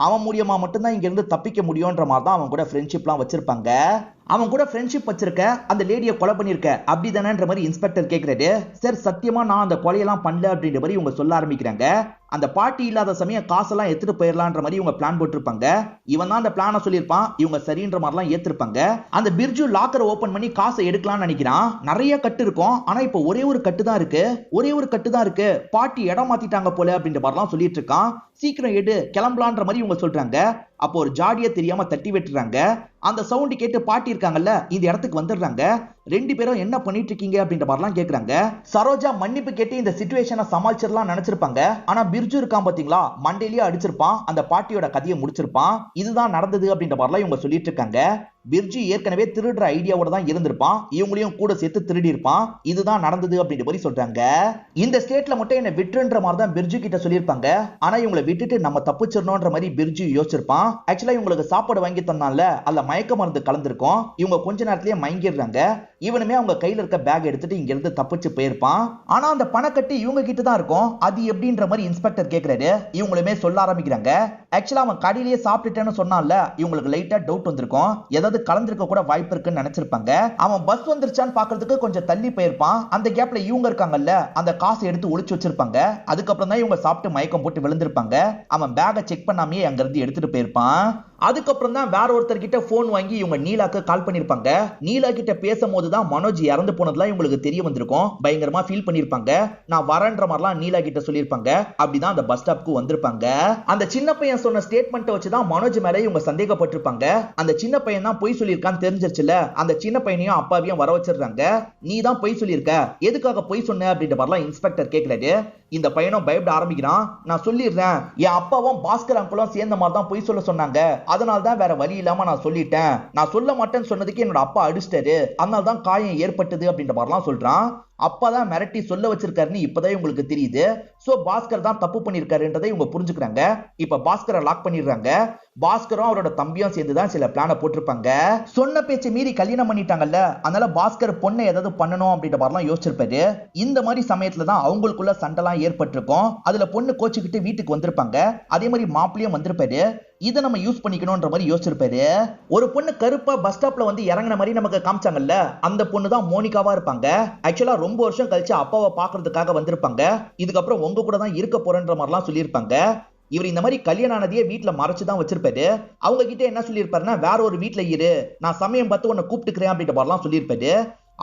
அவன் மூலியமா மட்டும்தான் இங்க இருந்து தப்பிக்க முடியும்ன்ற மாதிரி தான் அவன் கூட ஃப்ரெண்ட்ஷிப்லாம் வச்சிருப்பாங்க. அவன் கூட ஃப்ரெண்ட்ஷிப் வச்சிருக்க, அந்த லேடியை கொலை பண்ணிருக்க அப்படிதானன்ற மாதிரி இன்ஸ்பெக்டர் கேட்கிறாரு. சார் சத்தியமா நான் அந்த கொலையெல்லாம் பண்ணல அப்படின்ற மாதிரி இவங்க சொல்ல ஆரம்பிக்கிறாங்க. அந்த பாட்டி இல்லாத சமயம் காசெல்லாம் எடுத்துட்டு போயிடலான்ற மாதிரி இவங்க பிளான் போட்டிருப்பாங்க. இவன் தான் அந்த பிளானை சொல்லியிருப்பான். இவங்க சரின்ற மாதிரிலாம் ஏத்திருப்பாங்க. அந்த பிர்ஜு லாக்கரை ஓபன் பண்ணி காசை எடுக்கலாம்னு நினைக்கிறான். நிறைய கட்டு இருக்கும், ஆனா இப்போ ஒரே ஒரு கட்டு தான் இருக்கு, ஒரே ஒரு கட்டு தான் இருக்கு, பாட்டி இடம் மாத்திட்டாங்க போல அப்படின்ற மாதிரிலாம் சொல்லிட்டு இருக்கான். சீக்கிரம் எடு கிளம்பலான்ற மாதிரி இவங்க சொல்றாங்க. அப்போ ஒரு ஜாடியை தெரியாம தட்டி விட்டுறாங்க. அந்த சவுண்ட் கேட்டு பாட்டி இருக்காங்கல்ல, இந்த இடத்துக்கு வந்துடுறாங்க. ரெண்டு பேரும் என்ன பண்ணிட்டு இருக்கீங்க அப்படின்ற மாதிரிலாம் கேக்குறாங்க. சரோஜா மன்னிப்பு கேட்டு இந்த சிச்சுவேஷனை சமாளிச்சிடலாம் நினைச்சிருப்பாங்க. ஆனா பிர்ஜு இருக்கான் பாத்தீங்களா, மண்டையிலேயே அடிச்சிருப்பான், அந்த பாட்டியோட கதையை முடிச்சிருப்பான். இதுதான் நடந்தது அப்படின்ற மாதிரிலாம் இவங்க சொல்லிட்டு இருக்காங்க. பிர்ஜு ஏற்கனவே திருடுற ஐடியாவோட தான் இருந்திருப்பான், இவங்களையும் கூட சேர்த்து திருடி இருப்பான். இதுதான் நடந்தது அப்படின்ற மாதிரி சொல்றாங்க. இந்த ஸ்டேட்ல மட்டும் என்ன விட்டுன்ற மாதிரி தான் பிர்ஜு கிட்ட சொல்லியிருப்பாங்க. ஆனா இவங்களை விட்டுட்டு நம்ம தப்பிச்சிடணும்ன்ற மாதிரி பிர்ஜு யோசிச்சிருப்பான். ஆக்சுவலா இவங்களுக்கு சாப்பாடு வாங்கி தந்தால அதுல மயக்க மருந்து கலந்துருக்கும். இவங்க கொஞ்ச நேரத்திலேயே மயங்கிடுறாங்க. இவனுமே அவங்க கையில இருக்க பேக் எடுத்துட்டு இங்க இருந்து தப்பிச்சு போயிருப்பான். ஆனா அந்த பணக்கட்டு இவங்க கிட்ட தான் இருக்கும். அது எப்படின்ற மாதிரி இன்ஸ்பெக்டர் கேக்குறாரு. இவங்களுமே சொல்ல ஆரம்பிக்கிறாங்க. ஆக்சுவலா அவன் கடையிலேயே சாப்பிட்டுட்டேன்னு சொன்னான்ல, இவங்களுக்கு லைட்டா டவுட் வந்திருக்கும், ஏதாவது கலந்திருக்க கூட வாய்ப்பு இருக்குன்னு நினைச்சிருப்பாங்க. அவன் பஸ் வந்துருச்சான்னு பாக்குறதுக்கு கொஞ்சம் தள்ளி போயிருப்பான். அந்த கேப்ல இவங்க இருக்காங்கல்ல, அந்த காசை எடுத்து ஒளிச்சு வச்சிருப்பாங்க. அதுக்கப்புறம் தான் இவங்க சாப்பிட்டு மயக்கம் போட்டு விழுந்திருப்பாங்க. அவன் பேக்கை செக் பண்ணாமே அங்க இருந்து எடுத்துட்டு போயிருப்பான். அதுக்கப்புறம் தான் வேற ஒருத்தர் கிட்ட போன் வாங்கி இவங்க நீலாக்கு கால் பண்ணிருப்பாங்க. நீலா கிட்ட பேசும்போது தான் மனோஜ் இறந்து போனதுலாம் இவங்களுக்கு தெரிய வந்திருக்கும். பயங்கரமா ஃபீல் பண்ணிருப்பாங்க. நான் வரேன்ற மாதிரிலாம் நீலா கிட்ட சொல்லிருப்பாங்க. அப்படிதான் அந்த பஸ் ஸ்டாப்க்கு வந்திருப்பாங்க. அந்த சின்ன பையன் சொன்ன ஸ்டேட்மெண்ட் வச்சுதான் மனோஜ் மேல இவங்க சந்தேகப்பட்டிருப்பாங்க. அந்த சின்ன பையன் தான் பொய் சொல்லியிருக்கான்னு தெரிஞ்சிருச்சுல, அந்த சின்ன பையனையும் அப்பாவையும் வர வச்சிருக்காங்க. நீ தான் பொய் சொல்லியிருக்க, எதுக்காக பொய் சொன்ன அப்படின்ற மாதிரிலாம் இன்ஸ்பெக்டர் கேட்கிறாரு. இந்த பையனும் பயப்பட ஆரம்பிக்கிறான். நான் சொல்லிடுறேன், என் அப்பாவும் பாஸ்கர் அங்கிளும் சேர்ந்த மாதிரி தான் பொய் சொல்ல சொன்னாங்க, அதனால தான் வேற வழி இல்லாம நான் சொல்லிட்டேன். நான் சொல்ல மாட்டேன்னு சொன்னதுக்கு என்னோட அப்பா அடிச்சிட்டாரு, அதனால தான் காயம் ஏற்பட்டது அப்படின்ற மாதிரிலாம் சொல்றான். அப்பதான் மிரட்டி சொல்ல வச்சிருக்காருன்னு இப்பதான் உங்களுக்கு தெரியுது. சோ பாஸ்கர் தான் தப்பு பண்ணிருக்காருன்றதை இவங்க புரிஞ்சுக்கிறாங்க. இப்ப பாஸ்கரை லாக் பண்ணிடுறாங்க. பாஸ்கரும் அவரோட தம்பியும் சேர்ந்துதான் சில பிளான போட்டிருப்பாங்க. சொன்ன பேச்சு மீறி கல்யாணம் பண்ணிட்டாங்கல்ல, அதனால பாஸ்கர் பொண்ணை ஏதாவது பண்ணணும் அப்படின்ற மாதிரிலாம் யோசிச்சிருப்பாரு. இந்த மாதிரி சமயத்துல தான் அவங்களுக்குள்ள சண்டைலாம் ஏற்பட்டிருக்கும். அதுல பொண்ணு கோச்சுக்கிட்டு வீட்டுக்கு வந்திருப்பாங்க. அதே மாதிரி மாப்பிளையும் வந்திருப்பாரு. இதை நம்ம யூஸ் பண்ணிக்கணும்ன்ற மாதிரி யோசிச்சிருப்பாரு. ஒரு பொண்ணு கருப்பா பஸ் ஸ்டாப்ல வந்து இறங்கின மாதிரி நமக்கு காமிச்சாங்கல்ல, அந்த பொண்ணு தான் மோனிகாவா இருப்பாங்க. ஆக்சுவலா ரொம்ப வருஷம் கழிச்சு அப்பாவை பாக்குறதுக்காக வந்திருப்பாங்க. இதுக்கப்புறம் உங்க கூட தான் இருக்க போறேன்ற மாதிரிலாம் சொல்லியிருப்பாங்க. இவர் இந்த மாதிரி கல்யாணம் ஆனதையே வீட்டுல மறைச்சுதான் வச்சிருப்பாரு. அவங்க கிட்ட என்ன சொல்லியிருப்பாருன்னா, வேற ஒரு வீட்டுல இரு, நான் சமயம் பார்த்து உன்னை கூப்பிட்டுக்கிறேன் அப்படின்ற மாதிரிலாம் சொல்லியிருப்பாரு.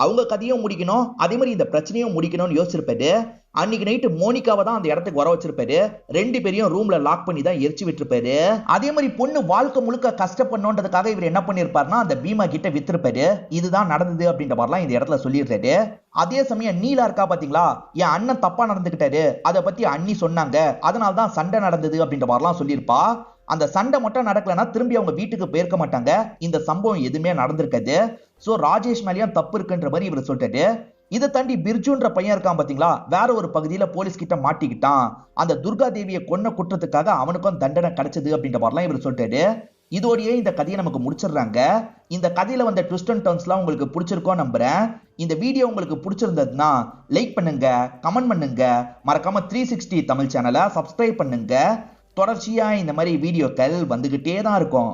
அவங்க கதையும் முடிக்கணும், அதே மாதிரி இந்த பிரச்சனையும் முடிக்கணும்னு யோசிச்சிருப்பாரு. அன்னைக்கு நைட்டு மோனிகாவை தான் அந்த இடத்துக்கு வர வச்சிருப்பாரு. ரெண்டு பேரையும் ரூம்ல லாக் பண்ணி தான் எரிச்சு விட்டுருப்பாரு. அதே மாதிரி பொண்ணு வாழ்க்கை முழுக்க கஷ்டப்படணுன்றதுக்காக இவர் என்ன பண்ணிருப்பாருன்னா, அந்த பீமா கிட்ட வித்திருப்பாரு. இதுதான் நடந்தது அப்படின்ற மாதிரிலாம் இந்த இடத்துல சொல்லிடுறாரு. அதே சமயம் நீலா இருக்கா பாத்தீங்களா, என் அண்ணன் தப்பா நடந்துகிட்டாரு, அதை பத்தி அண்ணி சொன்னாங்க, அதனால தான் சண்டை நடந்தது அப்படின்ற மாதிரிலாம் சொல்லியிருப்பா. அந்த சண்டை மட்டும் நடக்கலன்னா திரும்பி அவங்க வீட்டுக்கு போயிருக்க மாட்டாங்க. இந்த சம்பவம் எதுவுமே நடந்திருக்காது. சோ ராஜேஷ் மேலேயும் தப்பு இருக்குன்ற மாதிரி இவர் சொல்லிட்டாரு. இதை தாண்டி பிர்ஜுன்ற பையன் இருக்கான் பாத்தீங்களா, வேற ஒரு பகுதியில போலீஸ் கிட்ட மாட்டிக்கிட்டான். அந்த துர்கா தேவியை கொன்ன குற்றத்துக்காக அவனுக்கும் தண்டனை கிடைச்சது அப்படின்ற மாதிரிலாம் இவர் சொல்லிட்டாரு. இதோடயே இந்த கதையை நமக்கு முடிச்சிடுறாங்க. இந்த கதையில வந்த ட்விஸ்ட் அண்ட் டர்ன்ஸ்லாம் உங்களுக்கு பிடிச்சிருக்கோம் நம்புறேன். இந்த வீடியோ உங்களுக்கு பிடிச்சிருந்ததுன்னா லைக் பண்ணுங்க, கமெண்ட் பண்ணுங்க, மறக்காம 360 தமிழ் சேனலை சப்ஸ்கிரைப் பண்ணுங்க. தொடர்ச்சியா இந்த மாதிரி வீடியோக்கள் வந்துகிட்டே தான் இருக்கும்.